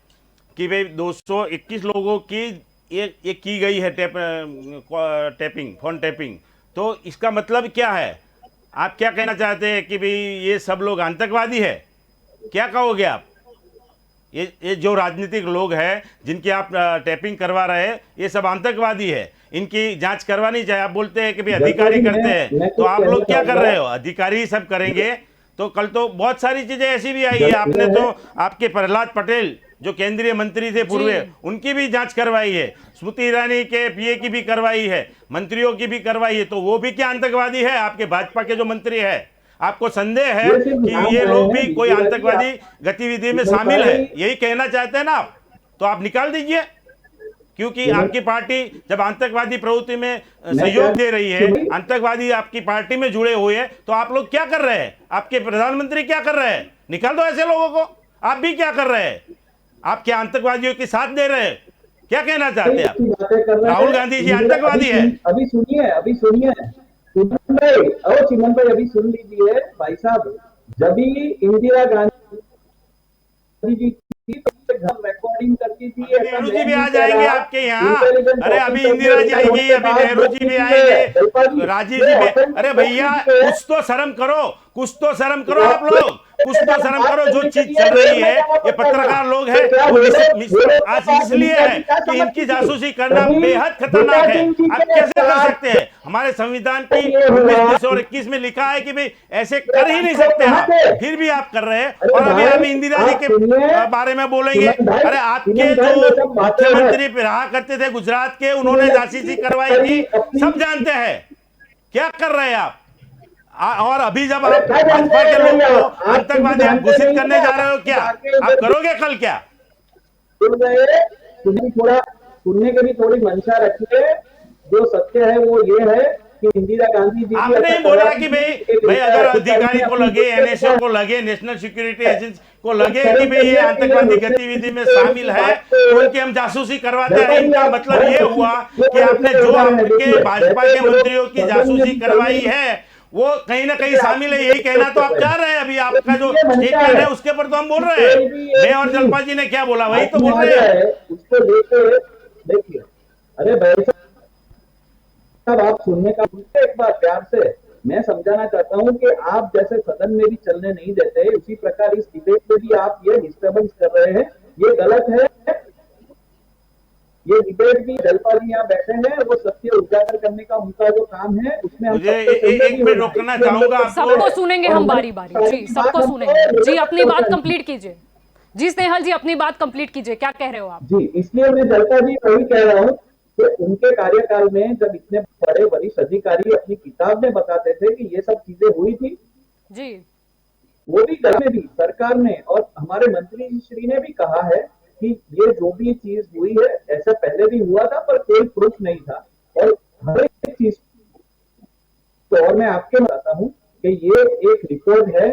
कि भाई 221 लोगों की ये की गई है टैपिंग, फोन टैपिंग। तो इसका मतलब क्या है? आप क्या कहना चाहते हैं कि भाई ये सब लोग आतंकवादी है? क्या कहोगे आप? ये जो राजनीतिक लोग हैं जिनकी आप टैपिंग करवा रहे हैं ये सब आतंकवादी है, इनकी जांच करवानी चाहिए। आप बोलते हैं कि भाई अधिकारी करते हैं, तो आप लोग क्या कर रहे हो? अधिकारी ही सब करेंगे तो कल तो बहुत सारी चीजें ऐसी भी आई है। आपने तो आपके प्रहलाद पटेल जो केंद्रीय मंत्री थे पूर्व, उनकी भी जांच करवाई है, स्मृति ईरानी के पीए की भी करवाई है, मंत्रियों की भी करवाई है, तो वो भी क्या आतंकवादी है? आपके भाजपा के जो मंत्री है, आपको संदेह है कि ये लोग भी कोई आतंकवादी गतिविधि में शामिल है, यही कहना चाहते हैं ना आप? तो आप निकाल दीजिए, क्योंकि आपकी पार्टी जब आतंकवादी प्रवृत्ति में सहयोग दे रही है, आतंकवादी आपकी पार्टी में जुड़े हुए हैं, तो आप लोग क्या कर रहे हैं? आपके प्रधानमंत्री क्या कर रहे हैं? निकाल दो ऐसे लोगों को। आप भी क्या कर रहे हैं? आप क्या आतंकवादियों के साथ दे रहे हैं? क्या कहना चाहते हैं आप? राहुल गांधी जी आतंकवादी है? अभी सुनिए चिमन भाई अभी सुन लीजिए भाई साहब, जब भी इंदिरा गांधी जी थी तो घर रिकॉर्डिंग करती थी। नेहरू जी भी आ जाएंगे आपके यहाँ। अरे अभी इंदिरा जी आएंगी, अभी नेहरू जी भी आएंगे, राजीव जी भी। अरे भैया कुछ तो शर्म करो, कुछ तो शर्म करो आप लोग, कुछ तो शर्म करो। जो चीज चल रही है ये पत्रकार लोग हैं वो आज इसलिए है कि इनकी जासूसी करना बेहद खतरनाक है। आप कैसे कर सकते हैं? हमारे संविधान की 1921 में लिखा है कि भाई ऐसे कर ही नहीं सकते आप, फिर भी आप कर रहे हैं। और अभी आप इंदिरा जी के बारे में बोलेंगे। अरे आपके जो मुख्यमंत्री रहा करते थे गुजरात के, उन्होंने जासूसी करवाई थी, सब जानते हैं। क्या कर रहे हैं आप? और अभी जब आप भाजपा के लोग को आतंकवादी आप घोषित करने जा रहे हो, क्या आप करोगे कल? क्या थोड़ा सुनने की भी थोड़ी मंशा रखिए। जो सत्य है वो ये है कि इंदिरा गांधी जी आपने बोला कि भाई अगर अधिकारी को लगे, एनएसओ को लगे, नेशनल सिक्योरिटी एजेंसी को लगे कि भाई ये आतंकवादी गतिविधि में शामिल है तो उनकी हम जासूसी करवाते हैं। इनका मतलब ये हुआ कि आपने जो आपके भाजपा के मंत्रियों की जासूसी करवाई है वो कहीं ना कहीं शामिल है, यही कहना तो आप चाह रहे हैं। अभी आपका जो स्टेटमेंट है उसके ऊपर तो हम बोल रहे हैं। मैं और जलपा जी ने क्या बोला वही तो बोल रहे हैं। उसको देखिए अरे भाई साहब आप सुनने का एक बार प्यार से मैं समझाना चाहता हूं कि आप जैसे सदन में भी चलने नहीं देते, उसी प्रकार इस डिबेट में भी आप ये डिस्टर्बेंस कर रहे हैं, ये गलत है। ये डिबेट भी जलपा जी यहाँ बैठे हैं, वो सत्य उजागर करने का उनका जो काम है उसमें हम मुझे एक मिनट रोकना चाहूंगा। सबको सुनेंगे हम बारी बारी। जी सबको सुनेंगे। जी अपनी बात कंप्लीट कीजिए। जी स्नेहल जी अपनी बात कंप्लीट कीजिए, क्या कह रहे हो आप? जी इसलिए मैं जलपा जी वही कह रहा हूँ कि उनके कार्यकाल में जब इतने बड़े वरिष्ठ अधिकारी अपनी किताब में बताते थे कि ये सब चीजें हुई थी जी, वो भी घर में भी सरकार ने और हमारे मंत्री श्री ने भी कहा है कि ये जो भी चीज हुई है ऐसा पहले भी हुआ था पर कोई प्रूफ नहीं था। और हर एक चीज तो और मैं आपके बताता हूँ कि ये एक रिपोर्ट है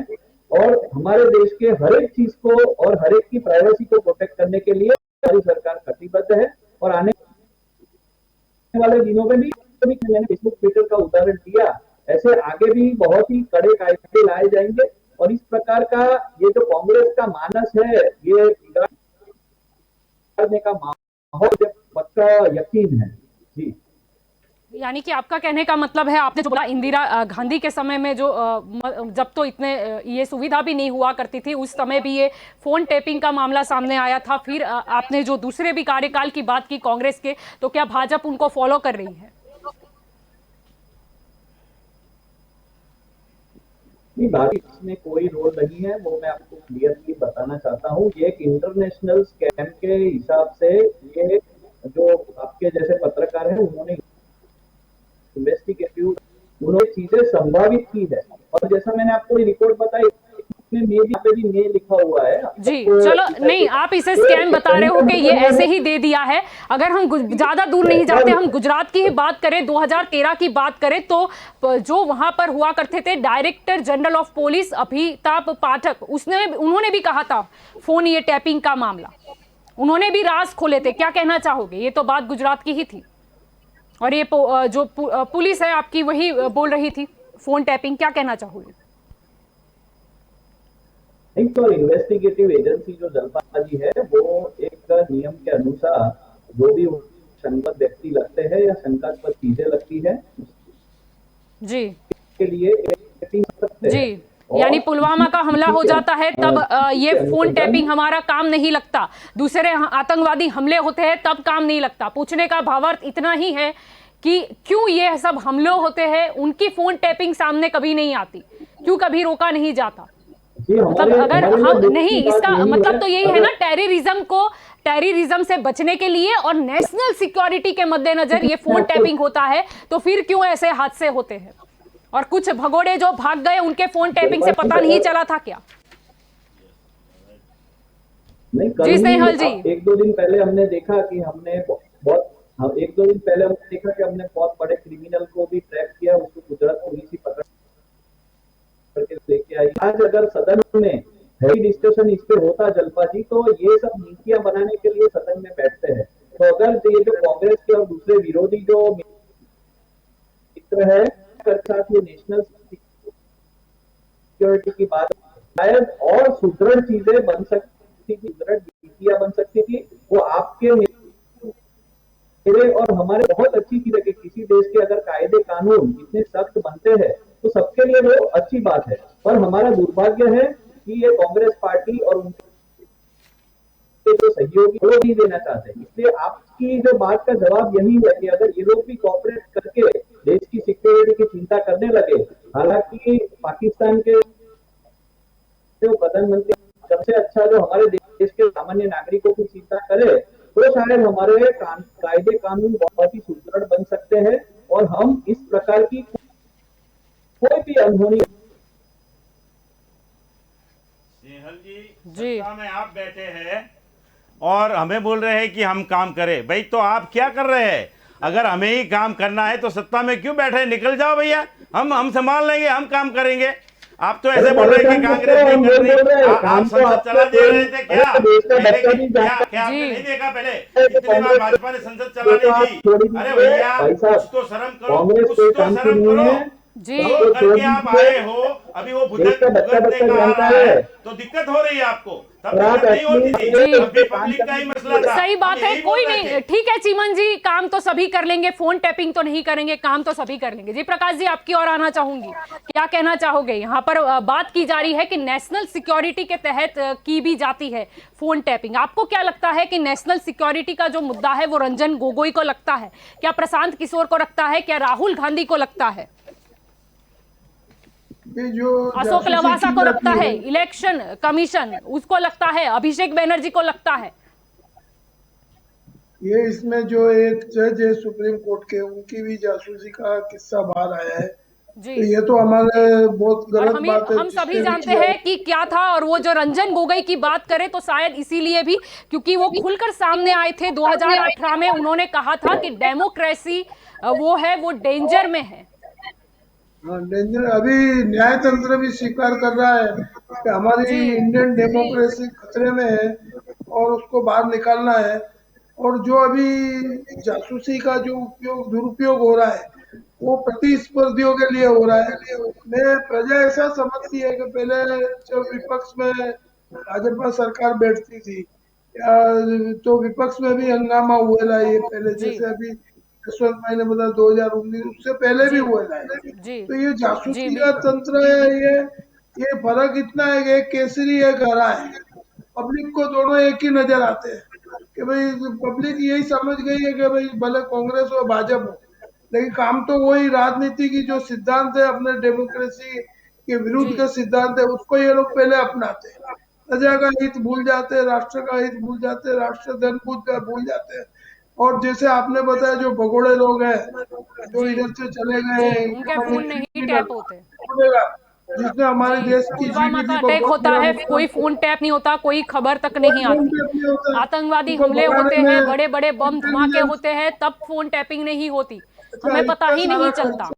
और हमारे देश के हर एक चीज को और हर एक की प्राइवेसी को प्रोटेक्ट करने के लिए हमारी सरकार कटिबद्ध है। और आने वाले दिनों में भी मैंने फेसबुक ट्विटर का उदाहरण दिया, ऐसे आगे भी बहुत ही कड़े कायदे लाए जाएंगे और इस प्रकार का ये जो कांग्रेस का मानस है ये बिगाड़ने का माहौल पक्का यकीन है जी। यानी कि आपका कहने का मतलब है, आपने जो बोला इंदिरा गांधी के समय में जो जब तो इतने ये सुविधा भी नहीं हुआ करती थी, उस समय भी ये फोन टैपिंग का मामला सामने आया था। फिर आपने जो दूसरे भी कार्यकाल की बात की कांग्रेस के, तो क्या भाजपा उनको फॉलो कर रही है? इसमें कोई रोल नहीं है, वो मैं आपको क्लियरली बताना चाहता हूँ। ये एक इंटरनेशनल स्कैम के हिसाब से ये जो आपके जैसे पत्रकार हैं उन्होंने इन्वेस्टिगेटिव उन्होंने चीजें संभावित की है और जैसा मैंने आपको रिपोर्ट बताई पे भी मे लिखा हुआ है जी। चलो नहीं, आप इसे स्कैम बता रहे हो कि ये ऐसे ही दे दिया है। अगर हम ज्यादा दूर नहीं जाते, हम गुजरात की ही बात करें, 2013 की बात करें, तो जो वहां पर हुआ करते थे director general of police Amitabh Pathak, उन्होंने भी कहा था फोन ये टैपिंग का मामला, उन्होंने भी राज खोले थे। क्या कहना चाहोगे? ये तो बात गुजरात की ही थी और ये जो पुलिस है आपकी वही बोल रही थी फोन टैपिंग। क्या कहना चाहोगे? तो इन्वेस्टिगेटिव एजेंसी जो जलपा जी है वो एक नियम के अनुसार जो भी शंकास्पद व्यक्ति लगते हैं या शंकास्पद चीजें लगती है जी के लिए जी, यानी पुलवामा का हमला हो जाता है तब ये फोन टैपिंग हमारा काम नहीं लगता, दूसरे आतंकवादी हमले होते हैं तब काम नहीं लगता। पूछने का भावार्थ इतना ही है कि क्यों ये सब हमले होते हैं उनकी फोन टैपिंग सामने कभी नहीं आती, क्यों कभी रोका नहीं जाता? मतलब अगर हम नहीं, इसका मतलब तो यही है ना, टेररिज्म से बचने के लिए और नेशनल सिक्योरिटी के मद्देनजर ये फोन टैपिंग होता है, तो फिर क्यों ऐसे हादसे होते हैं? और कुछ भगोड़े जो भाग गए उनके फोन टैपिंग से पता नहीं चला था क्या? जी स्नेहल जी, एक दो दिन पहले हमने देखा कि हमने बहुत बड़े क्रिमिनल को भी ट्रैक किया, उसको गुजरात पुलिस ही पकड़ करके लेके आई। आज अगर सदन में हैवी डिस्कशन इस पे होता जलपा जी, तो ये सब नीतियां बनाने के लिए सदन में बैठते हैं। तो अगर ये जो कांग्रेस के और दूसरे विरोधी जो मित्र है साथ ये नेशनल सिक्योरिटी की बात शायद और सुदृढ़ चीजें बन सकती थी, सुदृढ़ नीतियां बन सकती थी, वो आपके मेरे और हमारे बहुत अच्छी चीज है कि किसी देश के अगर कायदे कानून इतने सख्त बनते हैं तो सबके लिए वो अच्छी बात है। पर हमारा दुर्भाग्य है कि ये कांग्रेस पार्टी और उनके जो सहयोगी वो नहीं देना चाहते। इसलिए आपकी जो बात का जवाब यही है कि अगर ये लोग भी कोऑपरेट करके देश की सिक्योरिटी की चिंता करने लगे, हालांकि पाकिस्तान के जो प्रधानमंत्री सबसे अच्छा जो हमारे देश के सामान्य नागरिकों की चिंता करे, तो शायद हमारे कायदे कानून बहुत ही सुदृढ़ बन सकते हैं और हम इस प्रकार की कोई भी अनहोनी। स्नेहल जी, सत्ता में आप बैठे हैं और हमें बोल रहे हैं कि हम काम करें। भाई तो आप क्या कर रहे हैं? अगर हमें ही काम करना है तो सत्ता में क्यों बैठे? निकल जाओ भैया, हम संभाल लेंगे, हम काम करेंगे। आप तो ऐसे बोल रहे हैं कि कांग्रेस नहीं कर रही, आप संसद चला दे रहे थे क्या? क्या आपने नहीं देखा पहले कितनी बार भाजपा ने संसद चलाने दी? अरे भैया कुछ तो शर्म करो, कुछ तो शर्म करो जी। जो करके आप आए हो, अभी वो भुगतने का आ रहा है तो दिक्कत हो रही है आपको, तब दिक्कत नहीं होती थी, तब भी पब्लिक का ही मसला था। सही बात है, कोई नहीं, ठीक है चीमन जी, काम तो सभी कर लेंगे, फोन टैपिंग तो नहीं करेंगे, काम तो सभी कर लेंगे। जी प्रकाश जी, आपकी ओर आना चाहूंगी, क्या कहना चाहोगे? यहाँ पर बात की जा रही है कि नेशनल सिक्योरिटी के तहत की भी जाती है फोन टैपिंग। आपको क्या लगता है कि नेशनल सिक्योरिटी का जो मुद्दा है वो रंजन गोगोई को लगता है, क्या प्रशांत किशोर को लगता है, क्या राहुल गांधी को लगता है, जो अशोक लवासा को लगता है, इलेक्शन कमीशन उसको लगता है, अभिषेक बनर्जी को लगता है? ये इसमें जो एक जज है सुप्रीम कोर्ट के, उनकी भी जासूसी का किस्सा बाहर आया है जी। तो ये तो हमारे बहुत गलत बात है। हम सभी जानते हैं कि क्या था, और वो जो रंजन गोगोई की बात करें तो शायद इसीलिए भी क्योंकि वो खुलकर सामने आए थे 2018 में, उन्होंने कहा था कि डेमोक्रेसी वो है वो डेंजर में है। हाँ, डेंजर। अभी न्याय तंत्र भी स्वीकार कर रहा है कि हमारी जी इंडियन डेमोक्रेसी खतरे में है और उसको बाहर निकालना है। और जो अभी जासूसी का जो उपयोग दुरुपयोग हो रहा है वो प्रतिस्पर्धियों के लिए हो रहा है। मैं प्रजा ऐसा समझती है कि पहले जब विपक्ष में भाजपा सरकार बैठती थी या तो विपक्ष में भी हंगामा हुआ है, ये पहले जी जैसे अभी यशवंत भाई ने बताया 2019 उससे पहले भी जी हुआ है। जी तो ये जी जासूसी का तंत्र है। ये फर्क इतना है कि एक केसरी है, हरा है। पब्लिक को दोनों एक ही नजर आते हैं कि भाई पब्लिक यही समझ गई है कि भाई भले कांग्रेस हो भाजपा हो, लेकिन काम तो वही राजनीति की जो सिद्धांत है अपने डेमोक्रेसी के विरुद्ध जी का सिद्धांत है उसको ये लोग पहले अपनाते हैं। प्रजा का हित भूल जाते हैं, राष्ट्र का हित भूल जाते हैं, राष्ट्र धन भूल जाते हैं। और जैसे आपने बताया जो भगोड़े लोग हैं जो जी इधर से चले गए जी हैं उनके इकोनॉमिक फोन नहीं क्रिमिनल, टैप होते। जिसने हमारे जी देश की पुलवामा का जीडीपी को अटैक बहुत होता बड़ा है, नुकसान कोई फोन पहुंचा। टैप नहीं होता, कोई खबर तक कोई नहीं फोन आती। पे नहीं होता है। आतंकवादी उनको हमले भगाने होते हैं, में बड़े बड़े बम धमाके इंटेलिजेंस। होते हैं, तब फोन टैपिंग नहीं होती, अच्छा, हमें पता ही नहीं चलता।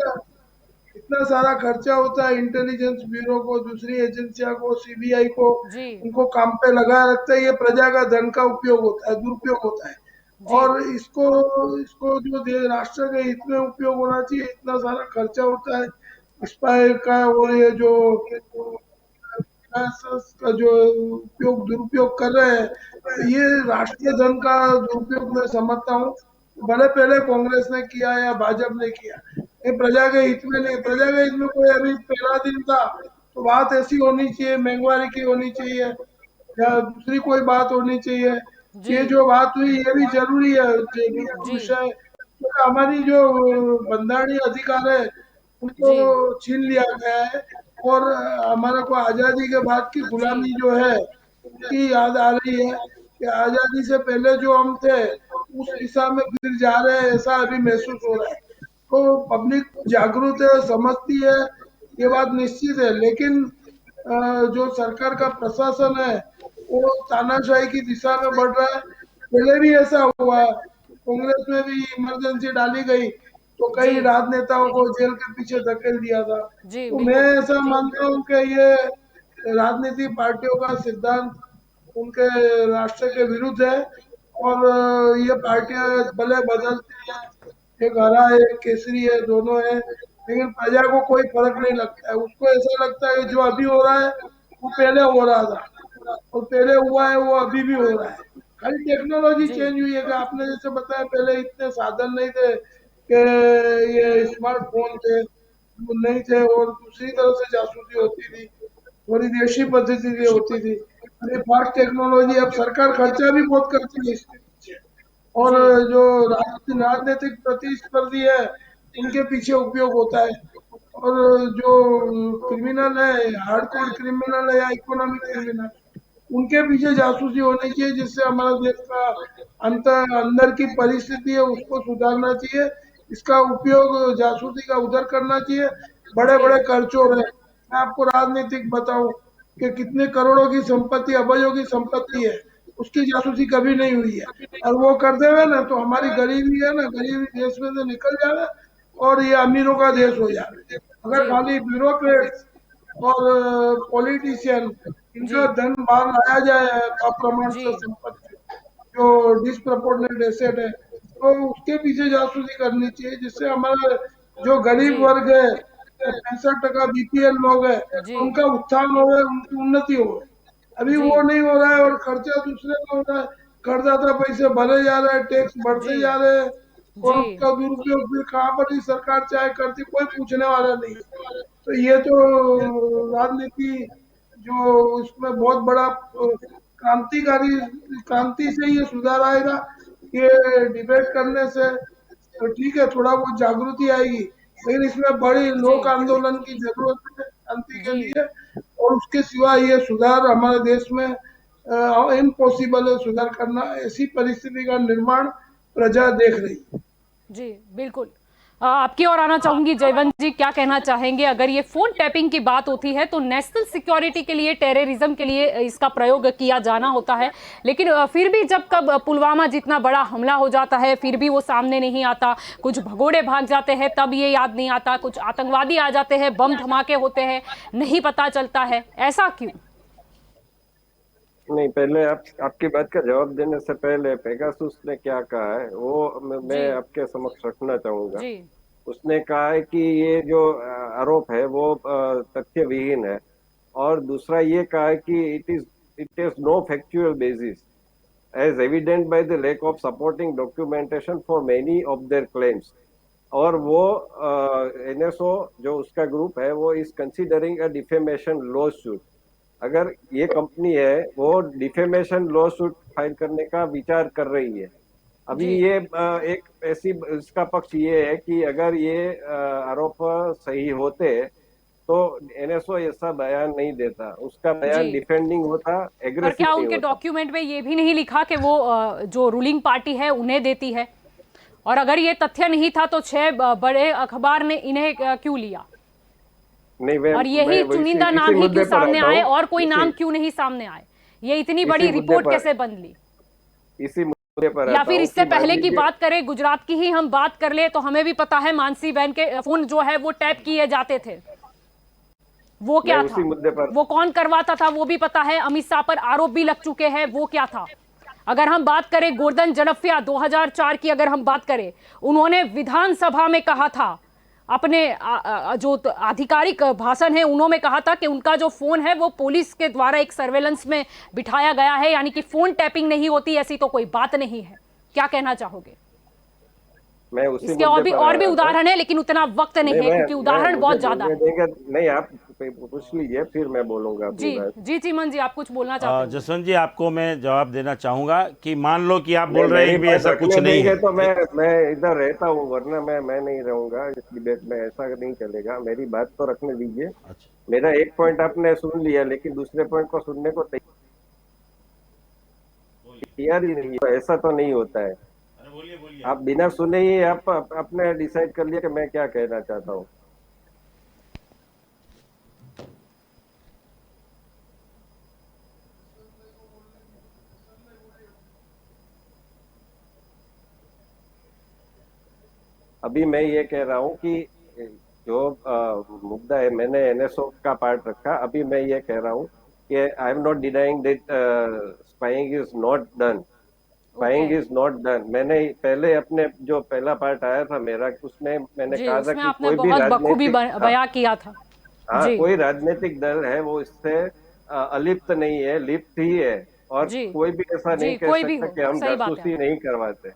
इतना सारा खर्चा होता है इंटेलिजेंस ब्यूरो को, दूसरी एजेंसियों को, सीबीआई को, जी उनको काम पे लगाया रखता है। ये प्रजा का धन का उपयोग होता है, दुरुपयोग होता है। जी और इसको इसको जो राष्ट्र के हित में उपयोग होना चाहिए, इतना सारा खर्चा होता है स्पाई का। और ये जो का जो उपयोग दुरुपयोग कर रहे हैं, तो ये राष्ट्रीय धन का दुरुपयोग मैं समझता हूँ। भले पहले कांग्रेस ने किया या भाजपा ने किया, ये प्रजा के हित में नहीं। प्रजा के हित में कोई अभी पहला दिन था तो बात ऐसी होनी चाहिए, महंगाई की होनी चाहिए या दूसरी कोई बात होनी चाहिए। जी ये जो बात हुई ये भी जरूरी है, ये बिल्कुल जी विषय। तो हमारी जो बंधारणीय अधिकार है उनको जी छीन लिया गया है। और हमारे को आजादी के बाद की जी गुलामी जो है उसकी याद आ रही है कि आजादी से पहले जो हम थे उस दिशा में फिर जा रहे हैं, ऐसा अभी महसूस हो रहा है। तो पब्लिक जागरूक है, समझती है, ये बात निश्चित है। लेकिन जो सरकार का प्रशासन है वो तानाशाही की दिशा में बढ़ रहा है। पहले भी ऐसा हुआ है, कांग्रेस में भी इमरजेंसी डाली गई तो जी कई राजनेताओं को जेल के पीछे धकेल दिया था। जी तो मैं बिल्कुल ऐसा मानता हूँ कि ये राजनीतिक पार्टियों का सिद्धांत उनके राष्ट्र के विरुद्ध है। और ये पार्टियां भले बदलती हैं, एक हरा है एक केसरी है, दोनों है, लेकिन प्रजा को कोई फर्क नहीं लगता है। उसको ऐसा लगता है जो अभी हो रहा है वो पहले हो रहा था, और पहले हुआ है वो अभी भी हो रहा है। खाली टेक्नोलॉजी जी चेंज हुई है कि आपने जैसे बताया पहले इतने साधन नहीं थे कि ये स्मार्टफोन थे, वो नहीं थे, और दूसरी तरह से जासूसी होती थी, थोड़ी देशी पद्धति से होती थी। अभी फास्ट टेक्नोलॉजी, अब सरकार खर्चा भी बहुत करती है इसके पीछे। और जी जो राजनीतिक प्रतिस्पर्धी है उनके पीछे उपयोग होता है। और जो क्रिमिनल है, हार्डकोर क्रिमिनल है या इकोनॉमिक क्रिमिनल, उनके पीछे जासूसी होनी चाहिए, जिससे हमारा देश का अंदर की परिस्थिति है उसको सुधारना चाहिए। इसका उपयोग जासूसी का उधर करना चाहिए। बड़े जी बड़े खर्चों में मैं आपको राजनीतिक बताऊं कि कितने करोड़ों की संपत्ति, अरबों की संपत्ति है, उसकी जासूसी कभी नहीं हुई है। और वो कर देवे ना तो हमारी गरीबी है ना, गरीबी देश में से निकल जावे और ये अमीरों का देश हो जावे। अगर जी खाली ब्यूरोक्रेट्स और पॉलिटिशियन जी इनका धन बाहर लाया जाए अप्रमाण जी से संपत्ति जो डिस्प्रपोर्शनेट एसेट है, तो उसके पीछे जासूसी करनी चाहिए, जिससे हमारा जो गरीब जी वर्ग है, 65% बीपीएल लोग है, जी उनका उत्थान हो, उनकी उन्नति हो। अभी जी वो नहीं हो रहा है और खर्चा दूसरे में हो रहा है। करदाता पैसे भरे जा रहे हैं, टैक्स जी बढ़ते जा रहे हैं, और जी उसका दुरुपयोग फिर कहाँ पर ही सरकार चाहे करती, कोई पूछने वाला नहीं है। तो ये तो राजनीति जो उसमें बहुत बड़ा क्रांतिकारी क्रांति से ये सुधार आएगा। ये डिबेट करने से तो ठीक है, थोड़ा बहुत जागृति आएगी, लेकिन इसमें बड़ी जी लोक आंदोलन की जरूरत है क्रांति के जी लिए। और उसके सिवा ये सुधार हमारे देश में इम्पॉसिबल है सुधार करना। ऐसी परिस्थिति का निर्माण प्रजा देख रही है। जी बिल्कुल। आपकी ओर आना चाहूंगी जयवंत जी, क्या कहना चाहेंगे? अगर ये फोन टैपिंग की बात होती है तो नेशनल सिक्योरिटी के लिए, टेररिज्म के लिए इसका प्रयोग किया जाना होता है, लेकिन फिर भी जब कब पुलवामा जितना बड़ा हमला हो जाता है फिर भी वो सामने नहीं आता, कुछ भगोड़े भाग जाते हैं तब ये याद नहीं आता, कुछ आतंकवादी आ जाते हैं, बम धमाके होते हैं, नहीं पता चलता है, ऐसा क्यों? नहीं, पहले आपकी बात का जवाब देने से पहले पेगासुस ने क्या कहा है वो मैं जी आपके समक्ष रखना चाहूंगा। जी उसने कहा है कि ये जो आरोप है वो तथ्य विहीन है, और दूसरा ये कहा है कि it is no factual basis as evident by the lack of supporting documentation for many of their claims. और वो एनएसओ जो उसका ग्रुप है वो is considering a defamation lawsuit. अगर ये कंपनी है वो डिफेमेशन लॉ सूट फाइल करने का विचार कर रही है। अभी जी ये एक ऐसी, इसका पक्ष ये है कि अगर ये आरोप सही होते तो एनएसओ ऐसा बयान नहीं देता, उसका बयान जी। डिफेंडिंग होता, पर एग्रेसिव क्या नहीं उनके होता। डॉक्यूमेंट में ये भी नहीं लिखा कि वो जो रूलिंग पार्टी है उन्हें देती है? और अगर ये तथ्य नहीं था तो 6 बड़े अखबार ने इन्हें क्यों लिया? नहीं, और मैं यही चुनिंदा इसी नाम ही मुद्दे क्यों पर सामने आता आए हूँ। और कोई इसी नाम क्यों नहीं सामने आए? ये इतनी इसी बड़ी मुद्दे रिपोर्ट पर कैसे बन ली? इसी मुद्दे पर या आता फिर हूँ इससे कि मान पहले की लीजिए, बात करें, गुजरात की ही हम बात कर ले तो हमें भी पता है मानसी बहन के फोन जो है वो टैप किए जाते थे। वो मैं क्या उसी था? मुद्दे पर वो कौन करवाता था वो भी पता है। अमित शाह पर आरोप भी लग चुके हैं, वो क्या था? अगर हम बात करें गोर्धन जड़फिया 2004 की, अगर हम बात करें, उन्होंने विधानसभा में कहा था, अपने जो आधिकारिक भाषण है उन्होंने कहा था कि उनका जो फोन है वो पुलिस के द्वारा एक सर्वेलेंस में बिठाया गया है, यानी कि फोन टैपिंग नहीं होती, ऐसी तो कोई बात नहीं है। क्या कहना चाहोगे? मैं उसी इसके मुद्दे पर आ और भी रहा था। उदाहरण है लेकिन उतना वक्त नहीं नहीं, है क्योंकि उदाहरण मुझे बहुत ज्यादा बोलने है। देंगे? नहीं, आप पूछ लीजिए फिर मैं बोलूंगा अपनी जी बात। जी चिमन जी, आप कुछ बोलना चाहते हो? जसवंत जी, आपको मैं जवाब देना चाहूँगा कि मान लो कि आप नहीं, बोल रहे हैं मेरी कि भी बात ऐसा कुछ रखने नहीं देंगे है। तो मैं इधर रहता हूँ, वरना मैं नहीं रहूंगा इस डिबेट में। ऐसा नहीं चलेगा, मेरी बात तो रखने दीजिए। अच्छा, मेरा एक पॉइंट आपने सुन लिया, लेकिन दूसरे पॉइंट को सुनने को तैयार ही नहीं है। ऐसा तो नहीं होता है। बोलिए बोलिए। आप बिना सुने ही आप अपने डिसाइड कर लिया कि मैं क्या कहना चाहता हूँ। अभी मैं ये कह रहा हूँ कि जो मुद्दा है, मैंने एनएसओ का पार्ट रखा। अभी मैं ये कह रहा हूँ कि I am not denying that spying is not done. Okay spying is not done. मैंने पहले अपने जो पहला पार्ट आया था मेरा, उसमें मैंने जी, कहा था उसमें कि आपने कोई भी बहुत बखूबी राजनीतिक, हाँ, बयां किया था। हाँ, जी कोई राजनीतिक दल है वो इससे अलिप्त नहीं है, लिप्त ही है। और जी कोई भी ऐसा नहीं जी, कह कोई भी सकता हो, कि हम सही बात है जासूसी आपकी। नहीं करवाते।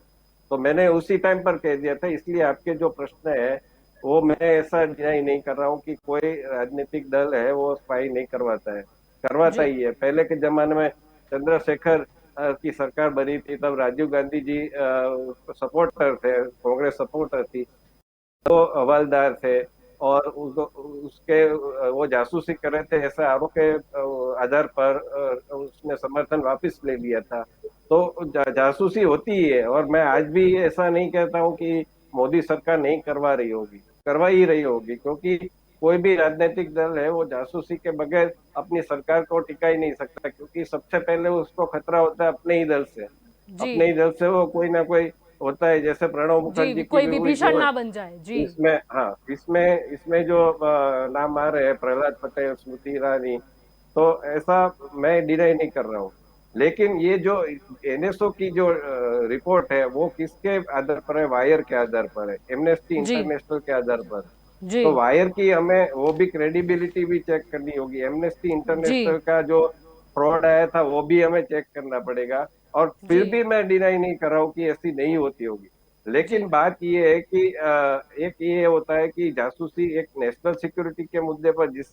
तो मैंने उसी टाइम पर कह दिया था। इसलिए आपके जो प्रश्न है वो मैं ऐसा डिनाई नहीं कर रहा हूँ कि कोई राजनीतिक दल है वो स्पाई नहीं करवाता है, करवाता जी ही है। पहले के जमाने में चंद्रशेखर की सरकार बनी थी, तब राजीव गांधी जी सपोर्टर थे, कांग्रेस सपोर्टर थी, तो हवलदार थे, और उसके वो जासूसी कर रहे थे ऐसे आरोप के आधार पर उसने समर्थन वापस ले लिया था। तो जासूसी होती ही है। और मैं आज भी ऐसा नहीं कहता हूँ कि मोदी सरकार नहीं करवा रही होगी, करवा ही रही होगी, क्योंकि कोई भी राजनीतिक दल है वो जासूसी के बगैर अपनी सरकार को टिका ही नहीं सकता, क्योंकि सबसे पहले उसको खतरा होता है अपने ही दल से। जी अपने ही दल से वो कोई ना कोई होता है, जैसे प्रणब जी, मुखर्जी की कोई भी हुई विभीषण जो ना बन जाए। जी इसमें, हाँ, इसमें जो नाम आ रहे हैं, प्रहलाद पटेल, स्मृति ईरानी, तो ऐसा मैं डिनाई नहीं कर रहा हूँ। लेकिन ये जो एनएसओ की जो रिपोर्ट है वो किसके आधार पर है? वायर के आधार पर है, एमनेस्टी जी इंटरनेशनल के आधार पर। जी तो वायर की हमें वो भी क्रेडिबिलिटी भी चेक करनी होगी। एमनेस्टी जी इंटरनेशनल का जो फ्रॉड आया था वो भी हमें चेक करना पड़ेगा। और जी फिर भी मैं डिनाई नहीं कर रहा हूँ कि ऐसी नहीं होती होगी। जी लेकिन बात ये है कि एक ये होता है कि जासूसी एक नेशनल सिक्योरिटी के मुद्दे पर, जिस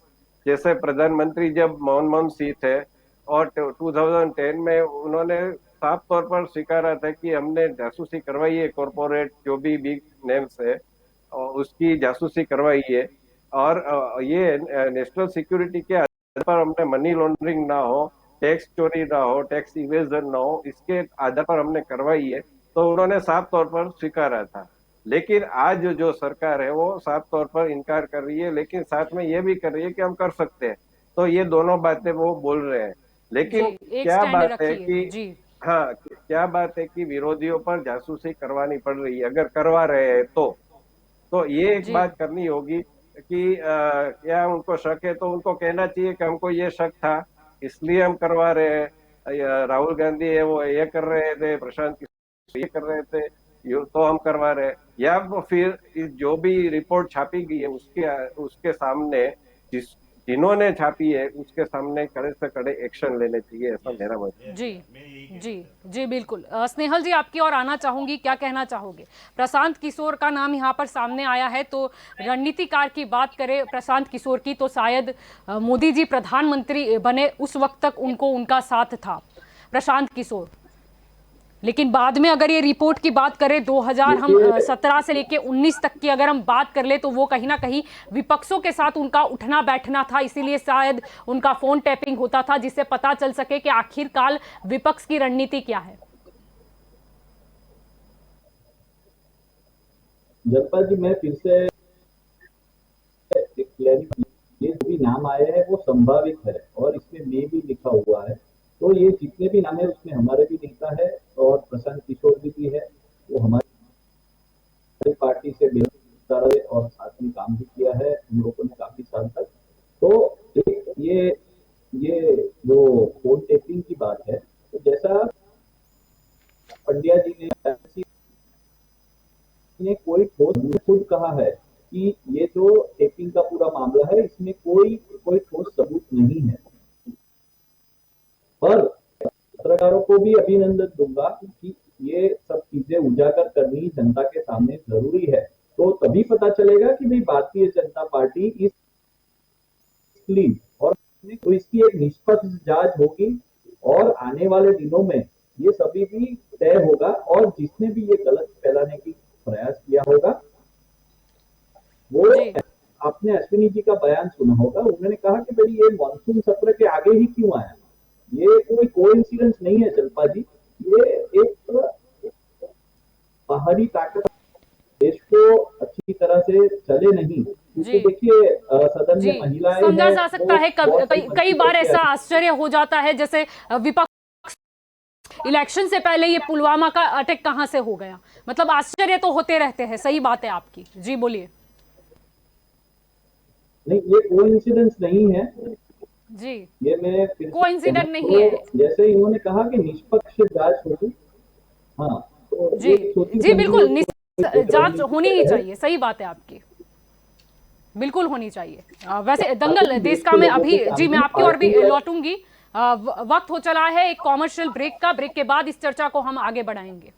जैसे प्रधानमंत्री जब मनमोहन सिंह थे और 2010 में उन्होंने साफ तौर पर स्वीकारा था कि हमने जासूसी करवाई है, कॉरपोरेट जो भी बिग नेम्स है और उसकी जासूसी करवाई है। और ये नेशनल सिक्योरिटी के आधार पर हमने मनी लॉन्ड्रिंग ना हो, टैक्स चोरी ना हो, टैक्स इवेजन ना हो, इसके आधार पर हमने करवाई है। तो उन्होंने साफ तौर पर स्वीकारा था। लेकिन आज जो सरकार है वो साफ तौर पर इनकार कर रही है, लेकिन साथ में ये भी कर रही है कि हम कर सकते हैं। तो ये दोनों बातें वो बोल रहे हैं, लेकिन जी, एक क्या स्टैंड बात है रखिए कि जी। हाँ, क्या बात है कि विरोधियों पर जासूसी करवानी पड़ रही है। अगर करवा रहे हैं तो ये एक जी बात करनी होगी कि क्या उनको शक है तो उनको कहना चाहिए कि हमको ये शक था, इसलिए हम करवा रहे हैं। राहुल गांधी है वो ये कर रहे थे, प्रशांत किशोर ये कर रहे थे, तो हम करवा रहे हैं। या फिर जो भी रिपोर्ट छापी गई है उसके सामने जिन्होंने छापी है उसके सामने कड़े से कड़े एक्शन लेने चाहिए, ऐसा मेरा मत है। जी जी जी बिल्कुल। स्नेहल जी, आपकी और आना चाहूंगी, क्या कहना चाहोगे? प्रशांत किशोर का नाम यहाँ पर सामने आया है, तो रणनीतिकार की बात करें प्रशांत किशोर की, तो शायद मोदी जी प्रधानमंत्री बने उस वक्त तक उनको उनका साथ था प्रशांत किशोर, लेकिन बाद में अगर ये रिपोर्ट की बात करें 2017 से लेके 19 तक की अगर हम बात कर ले, तो वो कहीं ना कहीं विपक्षों के साथ उनका उठना बैठना था, इसीलिए शायद उनका फोन टैपिंग होता था जिससे पता चल सके कि आखिरकार विपक्ष की रणनीति क्या है। जगपा जी, मैं फिर से एक क्लैरिफिकेशन, ये जो भी नाम आए हैं वो संभावित है और इसमें मैं भी लिखा हुआ है, तो ये जितने भी नाम है उसमें हमारे भी नेता है और प्रशांत किशोर भी है, वो हमारी पार्टी से बेहतर और साथ में काम भी किया है हम लोगों ने काफी साल तक। तो एक ये जो फोन टेपिंग की बात है, तो जैसा पंड्या जी ने कोई ठोस खुद कहा है कि ये जो टेपिंग का पूरा मामला है इसमें कोई ठोस सबूत नहीं है, पर पत्रकारों को भी अभिनंदन दूंगा कि ये सब चीजें उजागर करनी जनता के सामने जरूरी है, तो तभी पता चलेगा कि भाई भारतीय जनता पार्टी इस क्लीन और तो इसकी एक निष्पक्ष जांच होगी और आने वाले दिनों में ये सभी भी तय होगा और जिसने भी ये गलत फैलाने की प्रयास किया होगा वो आपने अश्विनी जी का बयान सुना होगा, उन्होंने कहा कि भाई ये मानसून सत्र के आगे ही क्यों आया, ये कोई कोइंसिडेंस नहीं है जलपा जी, ये एक बाहरी ताकत देश को अच्छी तरह से चले नहीं, क्योंकि देखिए सदन में महिलाएं समझा जा सकता है कई बार ऐसा आश्चर्य हो जाता है, जैसे विपक्ष इलेक्शन से पहले ये पुलवामा का अटैक कहां से हो गया, मतलब आश्चर्य तो होते रहते हैं। सही बात है आपकी, जी बोलिए। नहीं, ये कोइंसिडेंस नहीं है जी, ये मैं कोइंसिडेंस नहीं है, जैसे इन्होंने कहा कि निष्पक्ष जांच होगी। हाँ, तो जी जी बिल्कुल, जांच होनी ही चाहिए, सही बात है आपकी, बिल्कुल होनी चाहिए। वैसे दंगल देश का मैं अभी जी मैं आपकी ओर भी लौटूंगी, वक्त हो चला है एक कॉमर्शियल ब्रेक का, ब्रेक के बाद इस चर्चा को हम आगे बढ़ाएंगे।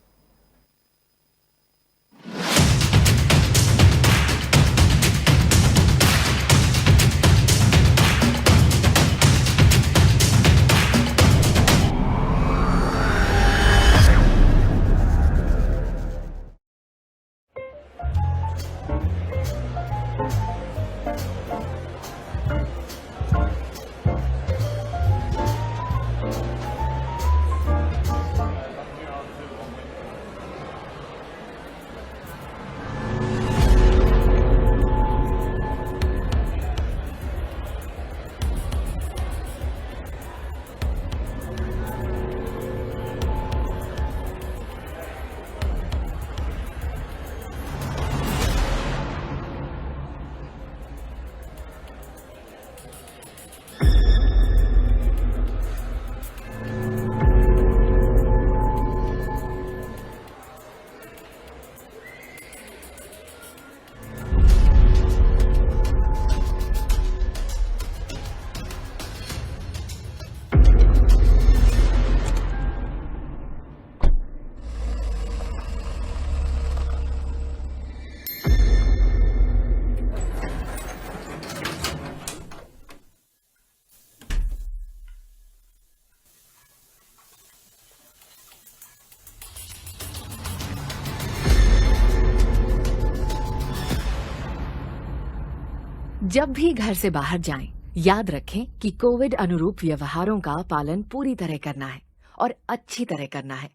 जब भी घर से बाहर जाएं, याद रखें कि कोविड अनुरूप व्यवहारों का पालन पूरी तरह करना है और अच्छी तरह करना है,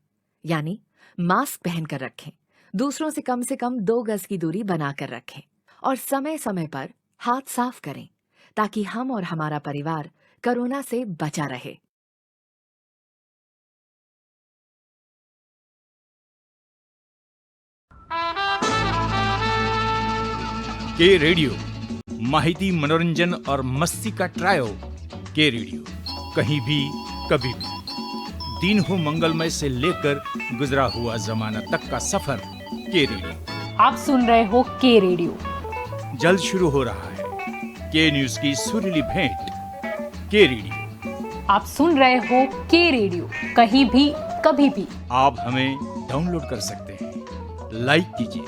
यानी मास्क पहनकर रखें, दूसरों से कम 2 गज की दूरी बनाकर रखें और समय समय पर हाथ साफ करें ताकि हम और हमारा परिवार कोरोना से बचा रहे। के रेडियो माहिती, मनोरंजन और मस्ती का ट्रायो। के रेडियो कहीं भी कभी भी, दिन हो मंगलमय से लेकर गुजरा हुआ जमाना तक का सफर। के रेडियो आप सुन रहे हो के रेडियो। जल्द शुरू हो रहा है के न्यूज की सुरीली भेंट। के रेडियो आप सुन रहे हो के रेडियो, कहीं भी कभी भी। आप हमें डाउनलोड कर सकते हैं। लाइक कीजिए,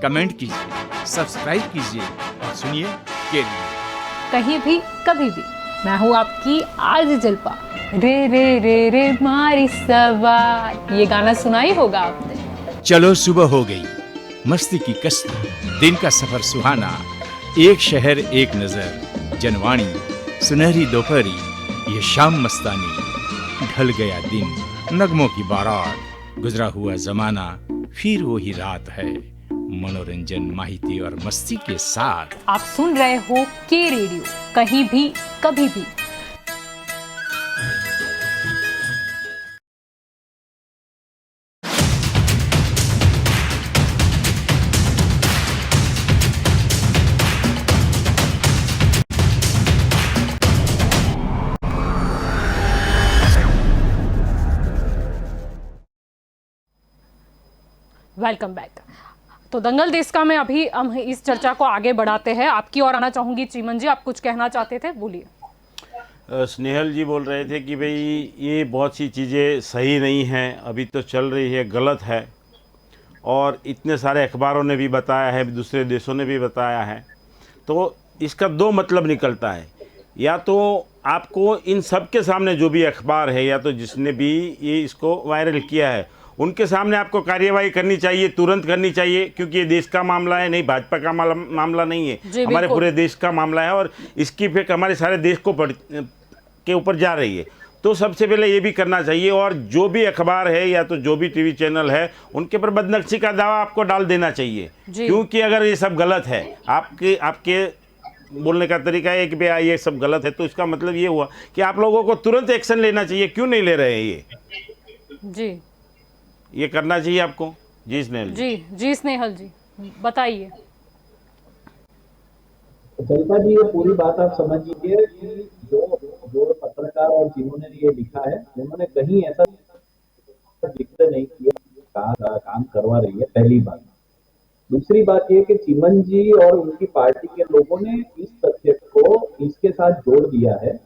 कमेंट कीजिए, सब्सक्राइब कीजिए और सुनिए के रेडियो कहीं भी कभी भी। मैं हूँ आपकी आज जलपा। रे रे रे रे मारी सवार, ये गाना सुना ही होगा आपने। चलो सुबह हो गई, मस्ती की कश्ती, दिन का सफर सुहाना, एक शहर एक नजर, जनवाणी, सुनहरी दोपहरी, ये शाम मस्तानी, ढल गया दिन, नगमों की बारात, गुजरा हुआ जमाना, फिर वही रात है, मनोरंजन, माहिती और मस्ती के साथ। आप सुन रहे हो के रेडियो, कहीं भी कभी भी। Welcome back. तो दंगल देश का में अभी हम इस चर्चा को आगे बढ़ाते हैं। आपकी ओर आना चाहूंगी चीमन जी, आप कुछ कहना चाहते थे, बोलिए। स्नेहल जी बोल रहे थे कि भाई ये बहुत सी चीज़ें सही नहीं हैं, अभी तो चल रही है, गलत है, और इतने सारे अखबारों ने भी बताया है, दूसरे देशों ने भी बताया है। तो इसका दो मतलब निकलता है, या तो आपको इन सब के सामने जो भी अखबार है या तो जिसने भी ये इसको वायरल किया है उनके सामने आपको कार्यवाही करनी चाहिए, तुरंत करनी चाहिए, क्योंकि ये देश का मामला है, नहीं भाजपा का मामला नहीं है, हमारे पूरे देश का मामला है और इसकी इफेक्ट हमारे सारे देश को के ऊपर जा रही है। तो सबसे पहले ये भी करना चाहिए, और जो भी अखबार है या तो जो भी टीवी चैनल है उनके ऊपर बदनक्सी का दावा आपको डाल देना चाहिए, क्योंकि अगर ये सब गलत है, आपके बोलने का तरीका है कि भाई ये सब गलत है, तो इसका मतलब ये हुआ कि आप लोगों को तुरंत एक्शन लेना चाहिए। क्यों नहीं ले रहे हैं ये करना चाहिए आपको। जी स्नेहल जी स्नेहल जी बताइए। जलपा जी, ये पूरी बात आप समझ लीजिए कि जो पत्रकार और जिन्होंने ये लिखा है उन्होंने कहीं ऐसा जिक्र नहीं किया, काम करवा रही है, पहली बात। दूसरी बात ये कि चिमन जी और उनकी पार्टी के लोगों ने इस तथ्य को इसके साथ जोड़ दिया है,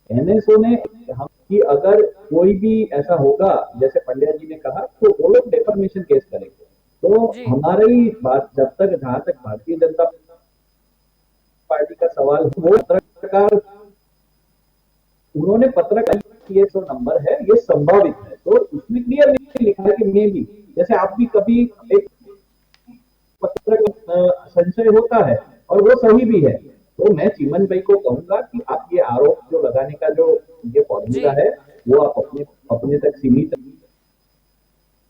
एनएसओ ने, हम कि अगर कोई भी ऐसा होगा जैसे पंड्या जी ने कहा तो वो लोग डेफर्मेशन केस करेंगे। तो हमारी बात जहां तक भारतीय जनता पार्टी का सवाल, वो पत्रकार, उन्होंने पत्रकार ये जो नंबर है ये संभावित है, तो उसमें क्लियर नहीं लिखा है कि मे भी, जैसे आप भी कभी एक पत्रकार संशय होता है और वो सही भी है, तो मैं चिमन भाई को कहूंगा कि आप ये आरोप जो लगाने का जो ये फॉर्मूला है वो आप अपने तक सीमित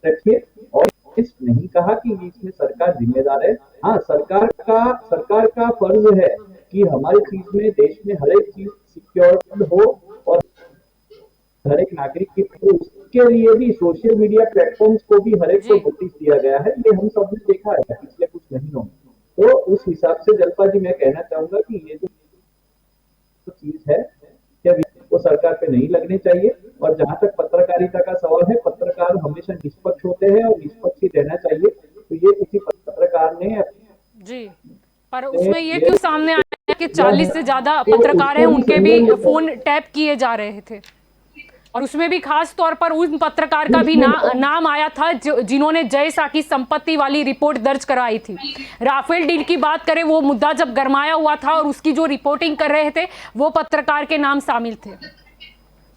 रखिए, और इस नहीं कहा कि इसमें सरकार जिम्मेदार है। हाँ, सरकार का फर्ज है कि हमारी चीज में, देश में हर एक चीज सिक्योर्ड हो और हर एक नागरिक की, उसके लिए भी सोशल मीडिया प्लेटफॉर्म्स को भी हर एक को नोटिस दिया गया है, ये हम सब ने देखा है पिछले कुछ महीनों में। तो उस हिसाब से जलपा जी मैं कहना चाहूंगा कि ये जो चीज है क्या वो सरकार पे नहीं लगने चाहिए, और जहां तक पत्रकारिता का सवाल है, पत्रकार हमेशा निष्पक्ष होते हैं और निष्पक्ष ही रहना चाहिए। तो ये किसी पत्रकार ने पर उसमें ये क्यों सामने आया कि 40 से ज्यादा पत्रकार हैं, उनके भी फोन टैप किए जा रहे थे, और उसमें भी खास तौर पर उन पत्रकार का भी नाम आया था जिन्होंने जय शाह की संपत्ति वाली रिपोर्ट दर्ज कराई थी। राफेल डील की बात करें, वो मुद्दा जब गरमाया हुआ था और उसकी जो रिपोर्टिंग कर रहे थे वो पत्रकार के नाम शामिल थे।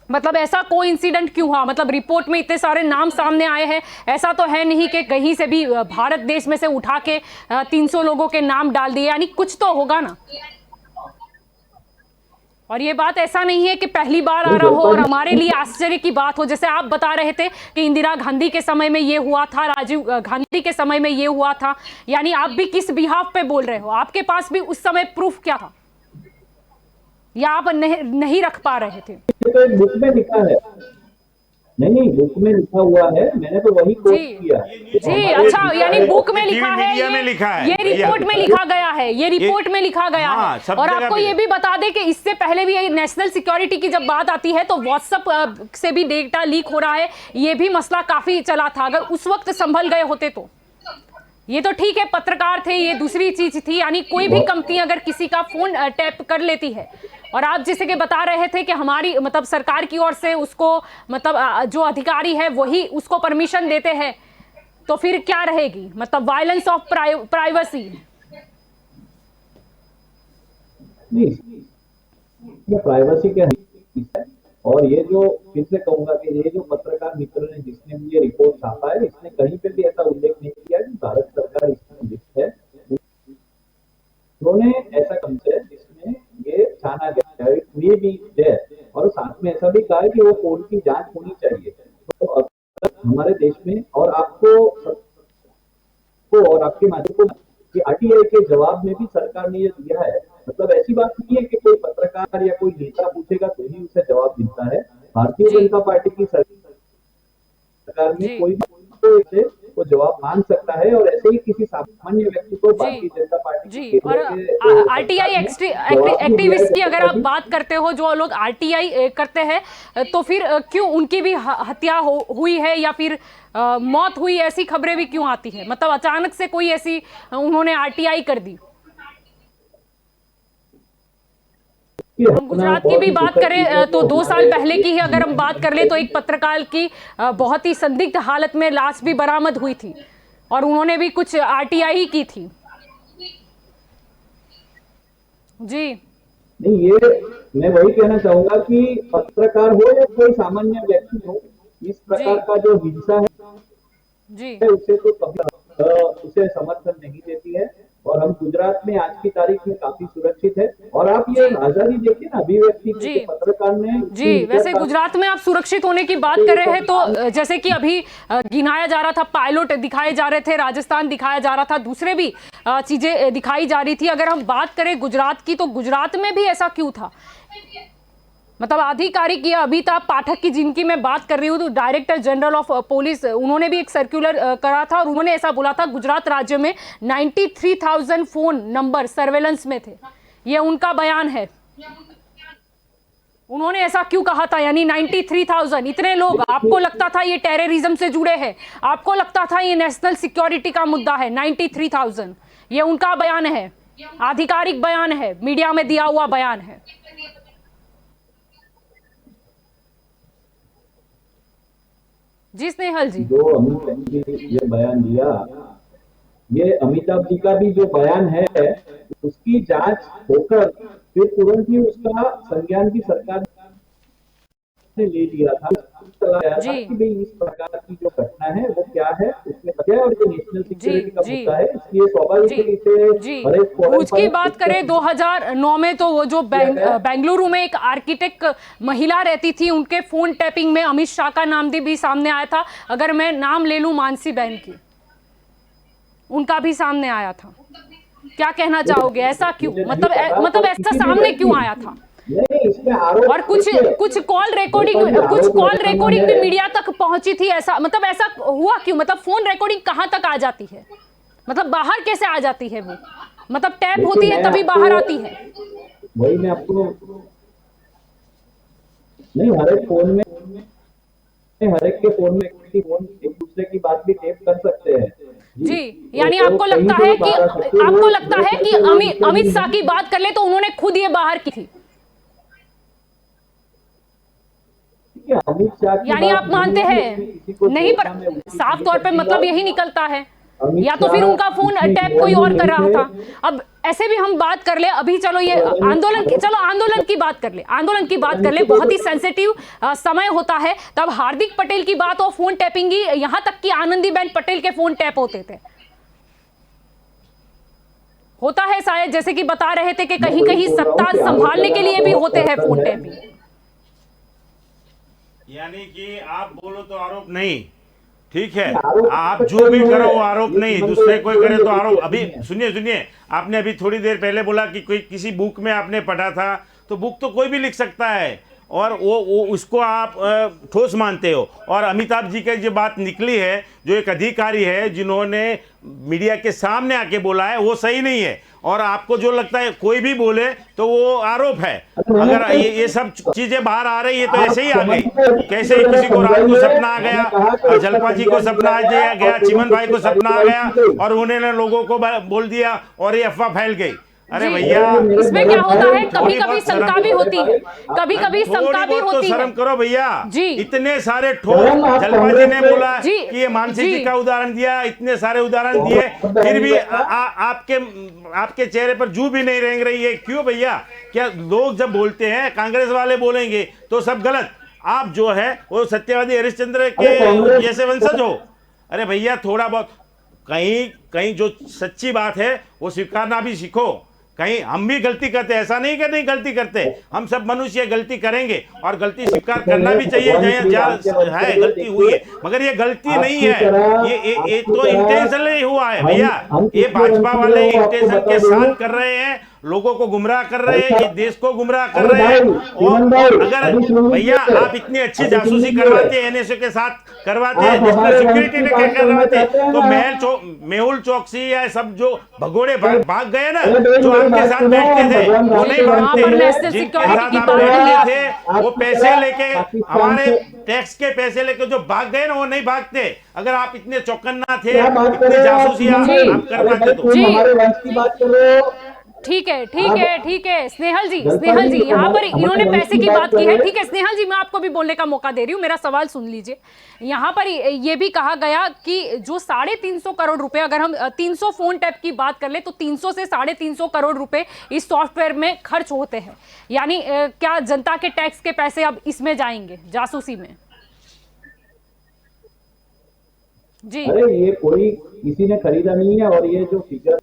मतलब ऐसा कोई इंसिडेंट क्यों हुआ? मतलब रिपोर्ट में इतने सारे नाम सामने आए हैं, ऐसा तो है नहीं कि कहीं से भी भारत देश में से उठा के 300 लोगों के नाम डाल दिए, यानी कुछ तो होगा ना। और ये बात ऐसा नहीं है कि पहली बार आ रहा हो और हमारे लिए आश्चर्य की बात हो। जैसे आप बता रहे थे कि इंदिरा गांधी के समय में ये हुआ था, राजीव गांधी के समय में ये हुआ था, यानी आप भी किस बिहाफ पे बोल रहे हो? आपके पास भी उस समय प्रूफ क्या था, या आप नहीं रख पा रहे थे? तो एक बुक में लिखा है, नहीं बुक में लिखा हुआ है, मैंने तो वही कोट किया जी। अच्छा, यानी बुक में लिखा है, मीडिया में लिखा है, ये रिपोर्ट में लिखा गया है, ये रिपोर्ट में लिखा गया है। और आपको ये भी बता दें कि इससे पहले भी नेशनल सिक्योरिटी की जब बात आती है तो व्हाट्सएप से भी डेटा लीक हो रहा है, ये भी मसला काफी चला था। अगर उस वक्त संभल गए होते तो, ये तो ठीक है पत्रकार थे, ये दूसरी चीज थी। यानी कोई भी कंपनी अगर किसी का फोन टैप कर लेती है, और आप जैसे कि बता रहे थे कि हमारी मतलब सरकार की ओर से उसको मतलब जो अधिकारी है वही उसको परमिशन देते हैं, तो फिर क्या रहेगी? मतलब वायलेंस ऑफ प्राइवेसी। नहीं, प्राइवेसी क्या है? और ये जो फिर से कहूंगा कि ये जो पत्रकार मित्र ने जिसने भी ये रिपोर्ट छापा है, इसने कहीं पे भी ऐसा उल्लेख नहीं किया कि भारत सरकार इसमें लिप्त है। उन्होंने ऐसा कम है जिसमें ये छाना गया है, ये भी है, और साथ में ऐसा भी कहा है कि वो फोन की जांच होनी चाहिए। तो अगर हमारे देश में और आपको और आपके माध्यम को आरटीआई के जवाब में भी सरकार ने ये दिया है, मतलब ऐसी बात नहीं है कि कोई पत्रकार या कोई नेता पूछेगा तो ही उसे जवाब मिलता है। भारतीय जनता पार्टी की सरकार में कोई भी वो जवाब मांग सकता है, और ऐसे ही किसी सामान्य व्यक्ति को भारतीय जनता पार्टी जी। और आरटीआई एक्टिविस्ट की अगर आप बात करते हो, जो लोग आरटीआई करते हैं, तो फिर क्यों उनकी भी हत्या हुई है या फिर मौत हुई, ऐसी खबरें भी क्यों आती है? मतलब अचानक से कोई ऐसी उन्होंने आरटीआई कर दी। हम गुजरात की भी बात करें तो 2 साल पहले की ही अगर हम बात कर ले तो एक पत्रकार की बहुत ही संदिग्ध हालत में लाश भी बरामद हुई थी, और उन्होंने भी कुछ आरटीआई की थी। जी नहीं, ये मैं वही कहना चाहूंगा कि पत्रकार हो या कोई सामान्य व्यक्ति हो, इस प्रकार का जो हिंसा है जी उसे तो कभी उसे समर्थन नहीं देती है। और हम गुजरात में आज की तारीख में काफी सुरक्षित है। और आप ये आजादी देखिए ना अभिव्यक्ति की, पत्रकार ने जी। वैसे गुजरात में आप सुरक्षित होने की बात कर रहे हैं, तो जैसे कि अभी गिनाया जा रहा था, पायलट दिखाए जा रहे थे, राजस्थान दिखाया जा रहा था, दूसरे भी चीजें दिखाई जा रही थी। अगर हम बात करें गुजरात की, तो गुजरात में भी ऐसा क्यों था? मतलब आधिकारिक ये अभिताभ पाठक की जिनकी मैं बात कर रही हूँ, तो डायरेक्टर जनरल ऑफ पुलिस, उन्होंने भी एक सर्कुलर करा था और उन्होंने ऐसा बोला था गुजरात राज्य में 93,000 फोन नंबर सर्वेलेंस में थे। ये उनका बयान है। उन्होंने ऐसा क्यों कहा था? यानी 93,000 इतने लोग, आपको लगता था ये टेररिज्म से जुड़े हैं, आपको लगता था ये नेशनल सिक्योरिटी का मुद्दा है? 93,000 ये उनका बयान है, आधिकारिक बयान है, मीडिया में दिया हुआ बयान है। जी स्नेहल जी, जो अमिताभ जी ने ये बयान दिया, ये अमिताभ जी का भी जो बयान है उसकी जांच होकर फिर तुरंत ही उसका संज्ञान भी सरकार ने ले लिया था। कि इस प्रकार की जो घटना है वो क्या है, उसमें क्या है, और जो नेशनल सिक्योरिटी का मुद्दा है, इसलिए स्वाभाविक है इसे उसकी बात करें 2009 में, तो वो जो बेंगलुरु में एक आर्किटेक्ट महिला रहती थी, उनके फोन टैपिंग में अमित शाह का नाम भी सामने आया था। अगर मैं नाम ले लूं मानसी बहन की, उनका भी सामने आया था। क्या कहना चाहोगे, ऐसा क्यों? मतलब ऐसा सामने क्यों आया था? और कुछ कॉल रिकॉर्डिंग भी मीडिया तक पहुंची थी। ऐसा मतलब ऐसा हुआ क्यों? मतलब फोन रिकॉर्डिंग कहां तक आ जाती है? मतलब बाहर कैसे आ जाती है वो? मतलब टैप होती है तभी बाहर आती है? वही मैं आपको नहीं, हर एक फोन में, हर एक के फोन में एक दूसरे की बात भी टेप कर सकते हैं जी। यानी आपको लगता है कि अमित शाह की बात कर ले तो उन्होंने खुद ये बाहर की थी? यानी आप मानते हैं नहीं, पर साफ तौर पे मतलब यही निकलता है, या तो फिर उनका फोन टैप कोई और कर रहा था। अब ऐसे भी हम बात कर ले, अभी चलो ये आंदोलन की बात कर ले, बहुत ही सेंसिटिव समय होता है। तब हार्दिक पटेल की बात हो, फोन टैपिंग की, यहां तक कि आनंदीबेन पटेल के फोन टैप होते थे। होता है शायद, जैसे कि बता रहे थे कि कहीं कहीं सत्ता संभालने के लिए भी होते हैं फोन टैपिंग। यानी कि आप बोलो तो आरोप नहीं, ठीक है, आप जो भी करो वो आरोप नहीं, दूसरे कोई करे तो आरोप। अभी सुनिए, आपने अभी थोड़ी देर पहले बोला कि कोई किसी बुक में आपने पढ़ा था, तो बुक तो कोई भी लिख सकता है और वो उसको आप ठोस मानते हो। और अमिताभ जी की जो बात निकली है, जो एक अधिकारी है जिन्होंने मीडिया के सामने आके बोला है, वो सही नहीं है। और आपको जो लगता है कोई भी बोले तो वो आरोप है। अगर ये सब चीजें बाहर आ रही है तो ऐसे ही आ गई। कैसे किसी को रात को सपना आ गया, जलपा जी को सपना आ गया, चिमन भाई को सपना आ गया और उन्होंने लोगों को बोल दिया और ये अफवाह फैल गई। अरे भैया, इसमें क्या होता है, कभी कभी शंका भी होती है, कभी कभी शंका भी होती है। शर्म करो भैया जी। इतने सारे ठोस जलपा जी ने बोला कि ये मानसी जी का उदाहरण दिया, इतने सारे उदाहरण दिए, फिर भी आपके चेहरे पर जू भी नहीं रेंग रही है। क्यों भैया? क्या लोग जब बोलते हैं, कांग्रेस वाले बोलेंगे तो सब गलत, आप जो है वो सत्यवादी हरिश्चंद्र के जैसे वंशज हो। अरे भैया, थोड़ा बहुत कहीं जो सच्ची बात है वो स्वीकारना भी सीखो। कहीं हम भी गलती करते हैं, ऐसा नहीं कि नहीं गलती करते, हम सब मनुष्य गलती करेंगे और गलती स्वीकार करना भी चाहिए। जहाँ है गलती हुई है, मगर ये गलती नहीं है, ये तो इंटेंशनली हुआ है भैया। ये भाजपा वाले इंटेंशन के साथ कर रहे हैं, लोगों को गुमराह कर रहे हैं, ये देश को गुमराह कर रहे हैं। और अगर भैया आप इतनी अच्छी जासूसी करवाते हैं, एनएसए के साथ करवाते हैं, नेशनल सिक्योरिटी लेकर करवाते हैं, तो मेहुल चौकसी या सब जो भगोड़े भाग गए ना, जो आपके साथ बैठते थे वो नहीं भागते, जिनके साथ आप बैठते थे वो पैसे लेके, हमारे टैक्स के पैसे लेके जो भाग गए ना, वो नहीं भागते। अगर आप इतने चौकन्ना थे, इतनी जासूसी आप कर पाते तो। ठीक है स्नेहल जी, यहाँ पर इन्होंने पैसे की बात की है। ठीक है स्नेहल जी, मैं आपको भी बोलने का मौका दे रही हूँ, मेरा सवाल सुन लीजिए। यहाँ पर ये भी कहा गया कि जो 350 करोड़ रुपए, अगर हम 300 फोन टैप की बात कर ले तो 300 से 350 करोड़ रुपए इस सॉफ्टवेयर में खर्च होते हैं। यानी क्या जनता के टैक्स के पैसे अब इसमें जाएंगे, जासूसी में? जी, अरे ये कोई किसी ने खरीदा नहीं है, और ये जो फिगर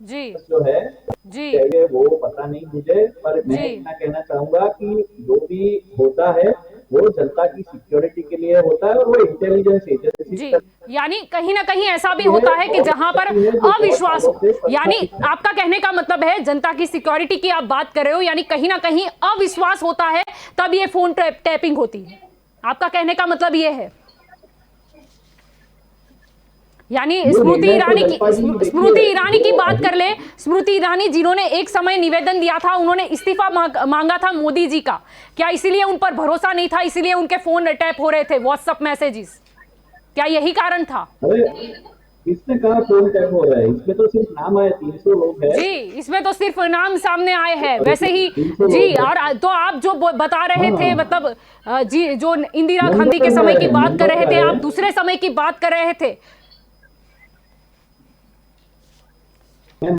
जी जो है जी वो पता नहीं मुझे, पर मैं इतना कहना चाहूंगा कि जो भी होता है वो जनता की सिक्योरिटी के लिए होता है, और वो इंटेलिजेंस एजेंसी जी। यानी कहीं ना कहीं ऐसा भी होता है कि जहां पर अविश्वास हो, यानी आपका कहने का मतलब है जनता की सिक्योरिटी की आप बात कर रहे हो, यानी कहीं ना कहीं अविश्वास होता है तब ये फोन टैपिंग होती है, आपका कहने का मतलब ये है। यानी स्मृति ईरानी की बात कर ले, स्मृति ईरानी जिन्होंने एक समय निवेदन दिया था, उन्होंने इस्तीफा मांगा था मोदी जी का, क्या इसीलिए उन पर भरोसा नहीं था, इसीलिए उनके फोन टैप हो रहे थे, व्हाट्सएप मैसेजेस, क्या यही कारण था? इसने कहा फोन टैप हो रहा है, इसमें तो सिर्फ नाम आए, 300 लोग हैं जी, इसमें तो सिर्फ नाम सामने आए हैं। वैसे ही जी, और तो आप जो बता रहे थे, मतलब जी जो इंदिरा गांधी के समय की बात कर रहे थे, आप दूसरे समय की बात कर रहे थे,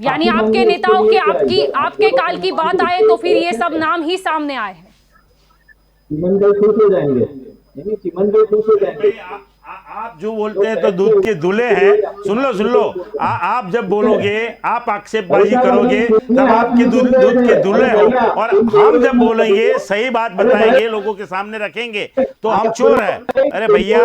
यानी आपके नेताओं की आपके काल की बात आए तो फिर ये सब नाम ही सामने आए हैं। चिमन भाई खुश हो जाएंगे, चिमन भाई खुश हो जाएंगे। आप जो बोलते हैं तो दूध के दूल्हे हैं। सुन लो, आप जब बोलोगे, आप आक्षेपबाजी करोगे, तब आपके दूध के दूल्हे हो, और हम जब बोलेंगे, सही बात बताएंगे, लोगों के सामने रखेंगे, तो हम चोर हैं। अरे भैया,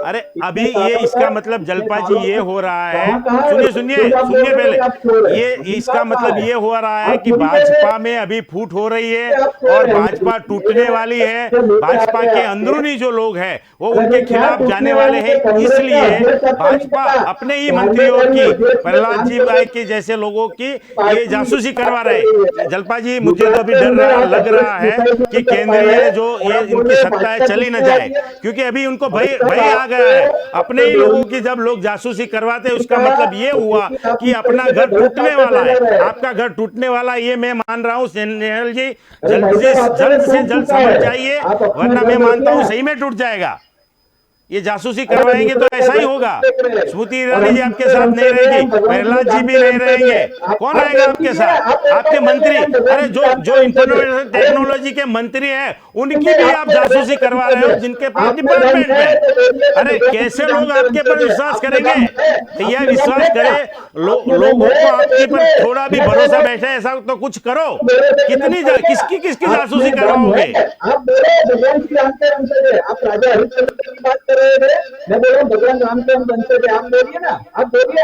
अरे अभी ये इसका मतलब जलपा जी ये हो रहा है, सुनिए पहले, ये इसका मतलब ये हो रहा है कि भाजपा में अभी फूट हो रही है और भाजपा टूटने वाली है। भाजपा के अंदरूनी जो लोग हैं वो उनके खिलाफ जाने वाले हैं, इसलिए भाजपा अपने ही मंत्रियों की, प्रहलाद जी भाई के जैसे लोगों की ये जासूसी करवा रहे। जलपा जी, मुझे तो अभी डर लग रहा है कि केंद्रीय जो ये इनकी सत्ता है चली न जाए, क्योंकि अभी उनको भय आ गया है। अपने ही लोगों की जब लोग जासूसी करवाते हैं, उसका मतलब ये हुआ कि अपना घर टूटने वाला है, आपका घर टूटने वाला, ये मैं मान रहा हूँ। स्नेहल जी, जल्द से जल्द समझ जाइए, वरना मैं मानता हूँ सही में टूट जाएगा। ये जासूसी करवाएंगे तो ऐसा ही होगा। स्मृति ईरानी जी आपके साथ नहीं रहेगी, प्रहलाद जी भी नहीं रहेंगे, कौन रहेगा आपके साथ? आपके मंत्री, अरे जो इंफॉर्मेशन टेक्नोलॉजी के मंत्री हैं उनकी भी आप जासूसी करवा रहे हो, जिनके पास डिपार्टमेंट है। अरे कैसे लोग आपके पर विश्वास करेंगे? भैया विश्वास करें, लोगों को आपके पर थोड़ा भी भरोसा बैठे, ऐसा तो कुछ करो। किसकी जासूसी करवाओगे? आप बोल रहे हैं भगवान श्री राम के वंशज है, आप राजा हरिश्चंद्र की बात कर रहे थे, मैं बोल रहा हूँ भगवान राम के हम वंशज है। आप बोलिए ना, आप बोलिए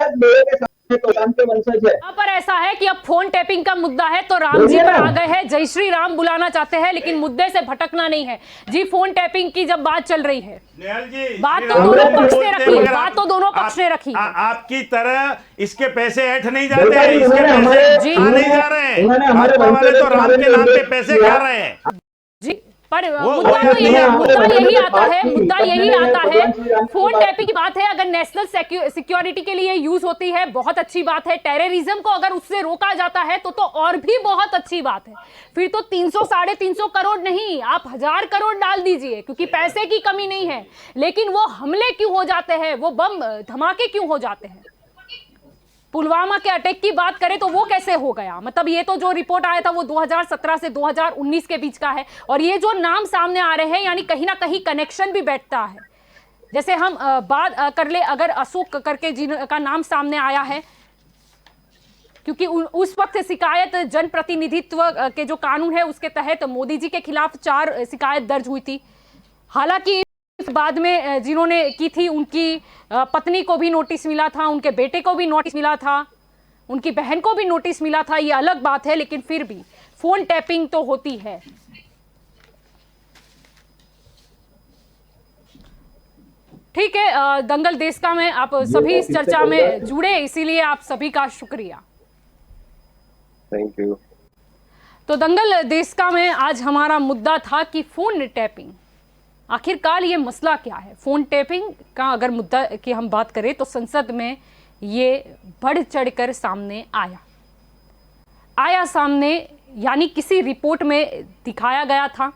मेरे के सामने तो राम के वंशज है। यहाँ पर ऐसा है कि अब फोन टैपिंग का मुद्दा है तो राम जी पर आ गए हैं, जय श्री राम बुलाना चाहते हैं, लेकिन मुद्दे से भटकना नहीं है जी। फोन टैपिंग की जब बात चल रही है, बात तो दोनों पक्ष ने रखी, बात तो दोनों पक्ष ने रखी। आपकी तरह इसके पैसे ऐठ नहीं जाते हैं, इसके पैसे नहीं जा रहे हैं, भाजपा वाले तो राम के नाम पे पैसे खा रहे हैं जी। पर मुद्दा यही आता है, फोन टैपिंग की बात है। अगर नेशनल सिक्योरिटी के लिए यूज होती है बहुत अच्छी बात है, टेररिज्म को अगर उससे रोका जाता है तो और भी बहुत अच्छी बात है। फिर तो 300 साढ़े 300 करोड़ नहीं, आप 1000 करोड़ डाल दीजिए, क्योंकि पैसे की कमी नहीं है। लेकिन वो हमले क्यों हो जाते हैं, वो बम धमाके क्यों हो जाते हैं? पुलवामा के अटैक की बात करें तो वो कैसे हो गया? मतलब ये तो जो रिपोर्ट आया था वो 2017 से 2019 के बीच का है, और ये जो नाम सामने आ रहे हैं यानी कहीं ना कहीं कनेक्शन भी बैठता है। जैसे हम बात कर ले, अगर अशोक करके जिनका नाम सामने आया है, क्योंकि उस वक्त शिकायत जनप्रतिनिधित्व के जो कानून है उसके तहत मोदी जी के खिलाफ 4 शिकायत दर्ज हुई थी। हालांकि बाद में जिन्होंने की थी उनकी पत्नी को भी नोटिस मिला था, उनके बेटे को भी नोटिस मिला था, उनकी बहन को भी नोटिस मिला था, ये अलग बात है। लेकिन फिर भी फोन टैपिंग तो होती है। ठीक है, दंगल देश का में आप सभी इस चर्चा में जुड़े, इसीलिए आप सभी का शुक्रिया। Thank you. तो दंगल देश का में आज हमारा मुद्दा था कि फोन टैपिंग, आखिरकार ये मसला क्या है? फोन टैपिंग का अगर मुद्दा की हम बात करें तो संसद में ये बढ़ चढ़कर सामने आया सामने, यानी किसी रिपोर्ट में दिखाया गया था।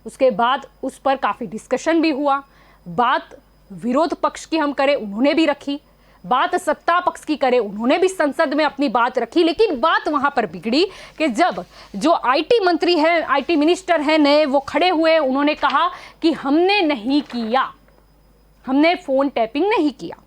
उसके बाद उस पर काफ़ी डिस्कशन भी हुआ। बात विरोध पक्ष की हम करें, उन्होंने भी रखी। बात सत्ता पक्ष की करें, उन्होंने भी संसद में अपनी बात रखी। लेकिन बात वहां पर बिगड़ी कि जब जो आईटी मंत्री हैं, आईटी मिनिस्टर हैं नए, वो खड़े हुए, उन्होंने कहा कि हमने नहीं किया, हमने फोन टैपिंग नहीं किया।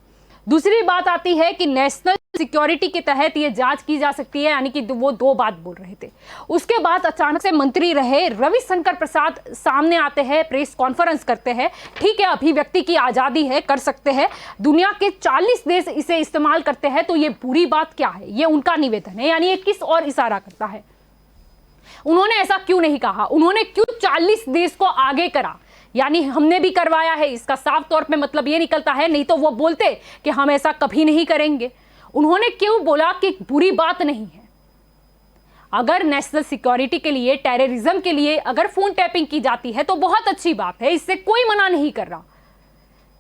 दूसरी बात आती है कि नेशनल सिक्योरिटी के तहत ये जांच की जा सकती है, यानी कि वो 2 बात बोल रहे थे। उसके बाद अचानक से मंत्री रहे रविशंकर प्रसाद सामने आते हैं, प्रेस कॉन्फ्रेंस करते हैं। ठीक है, अभिव्यक्ति की आज़ादी है, कर सकते हैं, दुनिया के 40 देश इसे इस्तेमाल करते हैं, तो ये बुरी बात क्या है? ये उनका निवेदन है, यानी ये किस और इशारा करता है? उन्होंने ऐसा क्यों नहीं कहा? उन्होंने क्यों 40 देश को आगे करा, यानी हमने भी करवाया है? इसका साफ तौर पे मतलब ये निकलता है, नहीं तो वो बोलते कि हम ऐसा कभी नहीं करेंगे। उन्होंने क्यों बोला कि बुरी बात नहीं है? अगर नेशनल सिक्योरिटी के लिए, टेररिज्म के लिए अगर फोन टैपिंग की जाती है तो बहुत अच्छी बात है, इससे कोई मना नहीं कर रहा।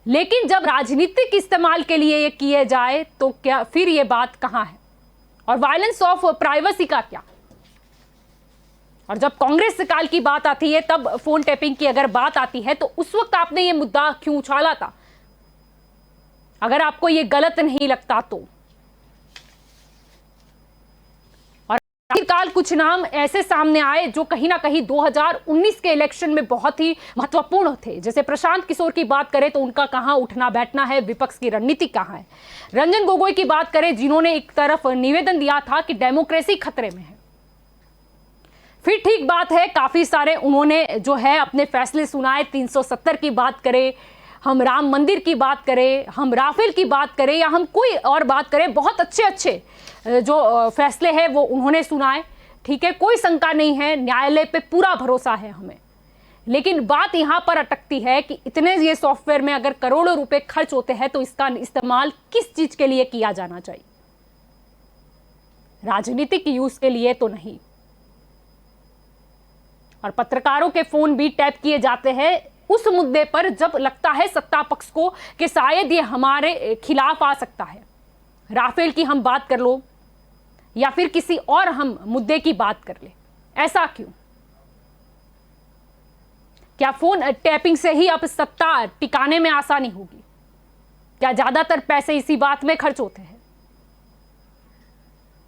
लेकिन जब राजनीतिक इस्तेमाल के लिए ये किए जाए तो क्या फिर ये बात कहां है? और वायलेंस ऑफ प्राइवेसी का क्या? और जब कांग्रेस काल की बात आती है, तब फोन टैपिंग की अगर बात आती है तो उस वक्त आपने ये मुद्दा क्यों उछाला था? अगर आपको ये गलत नहीं लगता तो। और आखिरकार कुछ नाम ऐसे सामने आए जो कहीं ना कहीं 2019 के इलेक्शन में बहुत ही महत्वपूर्ण थे। जैसे प्रशांत किशोर की बात करें तो उनका कहां उठना बैठना है, विपक्ष की रणनीति कहां है। रंजन गोगोई की बात करें, जिन्होंने एक तरफ निवेदन दिया था कि डेमोक्रेसी खतरे में है। फिर ठीक बात है, काफी सारे उन्होंने जो है अपने फैसले सुनाए। 370 की बात करें, हम राम मंदिर की बात करें, हम राफेल की बात करें, या हम कोई और बात करें, बहुत अच्छे अच्छे जो फैसले हैं वो उन्होंने सुनाए। ठीक है, कोई शंका नहीं है, न्यायालय पे पूरा भरोसा है हमें। लेकिन बात यहां पर अटकती है कि इतने ये सॉफ्टवेयर में अगर करोड़ों रुपए खर्च होते हैं तो इसका इस्तेमाल किस चीज के लिए किया जाना चाहिए? राजनीतिक यूज के लिए तो नहीं। और पत्रकारों के फोन भी टैप किए जाते हैं उस मुद्दे पर जब लगता है सत्ता पक्ष को कि शायद ये हमारे खिलाफ आ सकता है। राफेल की हम बात कर लो या फिर किसी और हम मुद्दे की बात कर ले, ऐसा क्यों? क्या फोन टैपिंग से ही अब सत्ता टिकाने में आसानी होगी? क्या ज्यादातर पैसे इसी बात में खर्च होते हैं,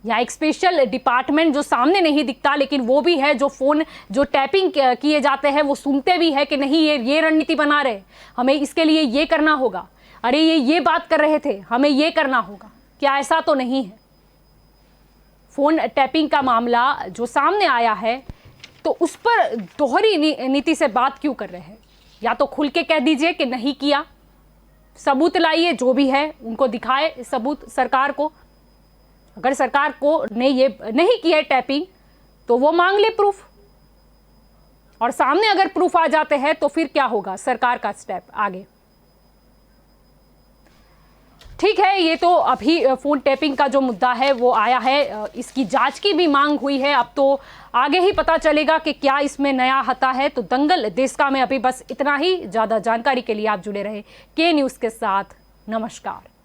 या एक स्पेशल डिपार्टमेंट जो सामने नहीं दिखता लेकिन वो भी है, जो फोन जो टैपिंग किए जाते हैं वो सुनते भी है कि नहीं ये रणनीति बना रहे, हमें इसके लिए ये करना होगा, अरे ये बात कर रहे थे, हमें ये करना होगा? क्या ऐसा तो नहीं है? फोन टैपिंग का मामला जो सामने आया है तो उस पर दोहरी नीति से बात क्यों कर रहे हैं? या तो खुल के कह दीजिए कि नहीं किया, सबूत लाइए, जो भी है उनको दिखाए सबूत सरकार को। अगर सरकार को ने ये नहीं किया है टैपिंग तो वो मांग ले प्रूफ, और सामने अगर प्रूफ आ जाते हैं तो फिर क्या होगा सरकार का स्टेप आगे? ठीक है, ये तो अभी फोन टैपिंग का जो मुद्दा है वो आया है, इसकी जांच की भी मांग हुई है। अब तो आगे ही पता चलेगा कि क्या इसमें नया हता है। तो दंगल देश का में अभी बस इतना ही। ज्यादा जानकारी के लिए आप जुड़े रहे के न्यूज़ के साथ। नमस्कार।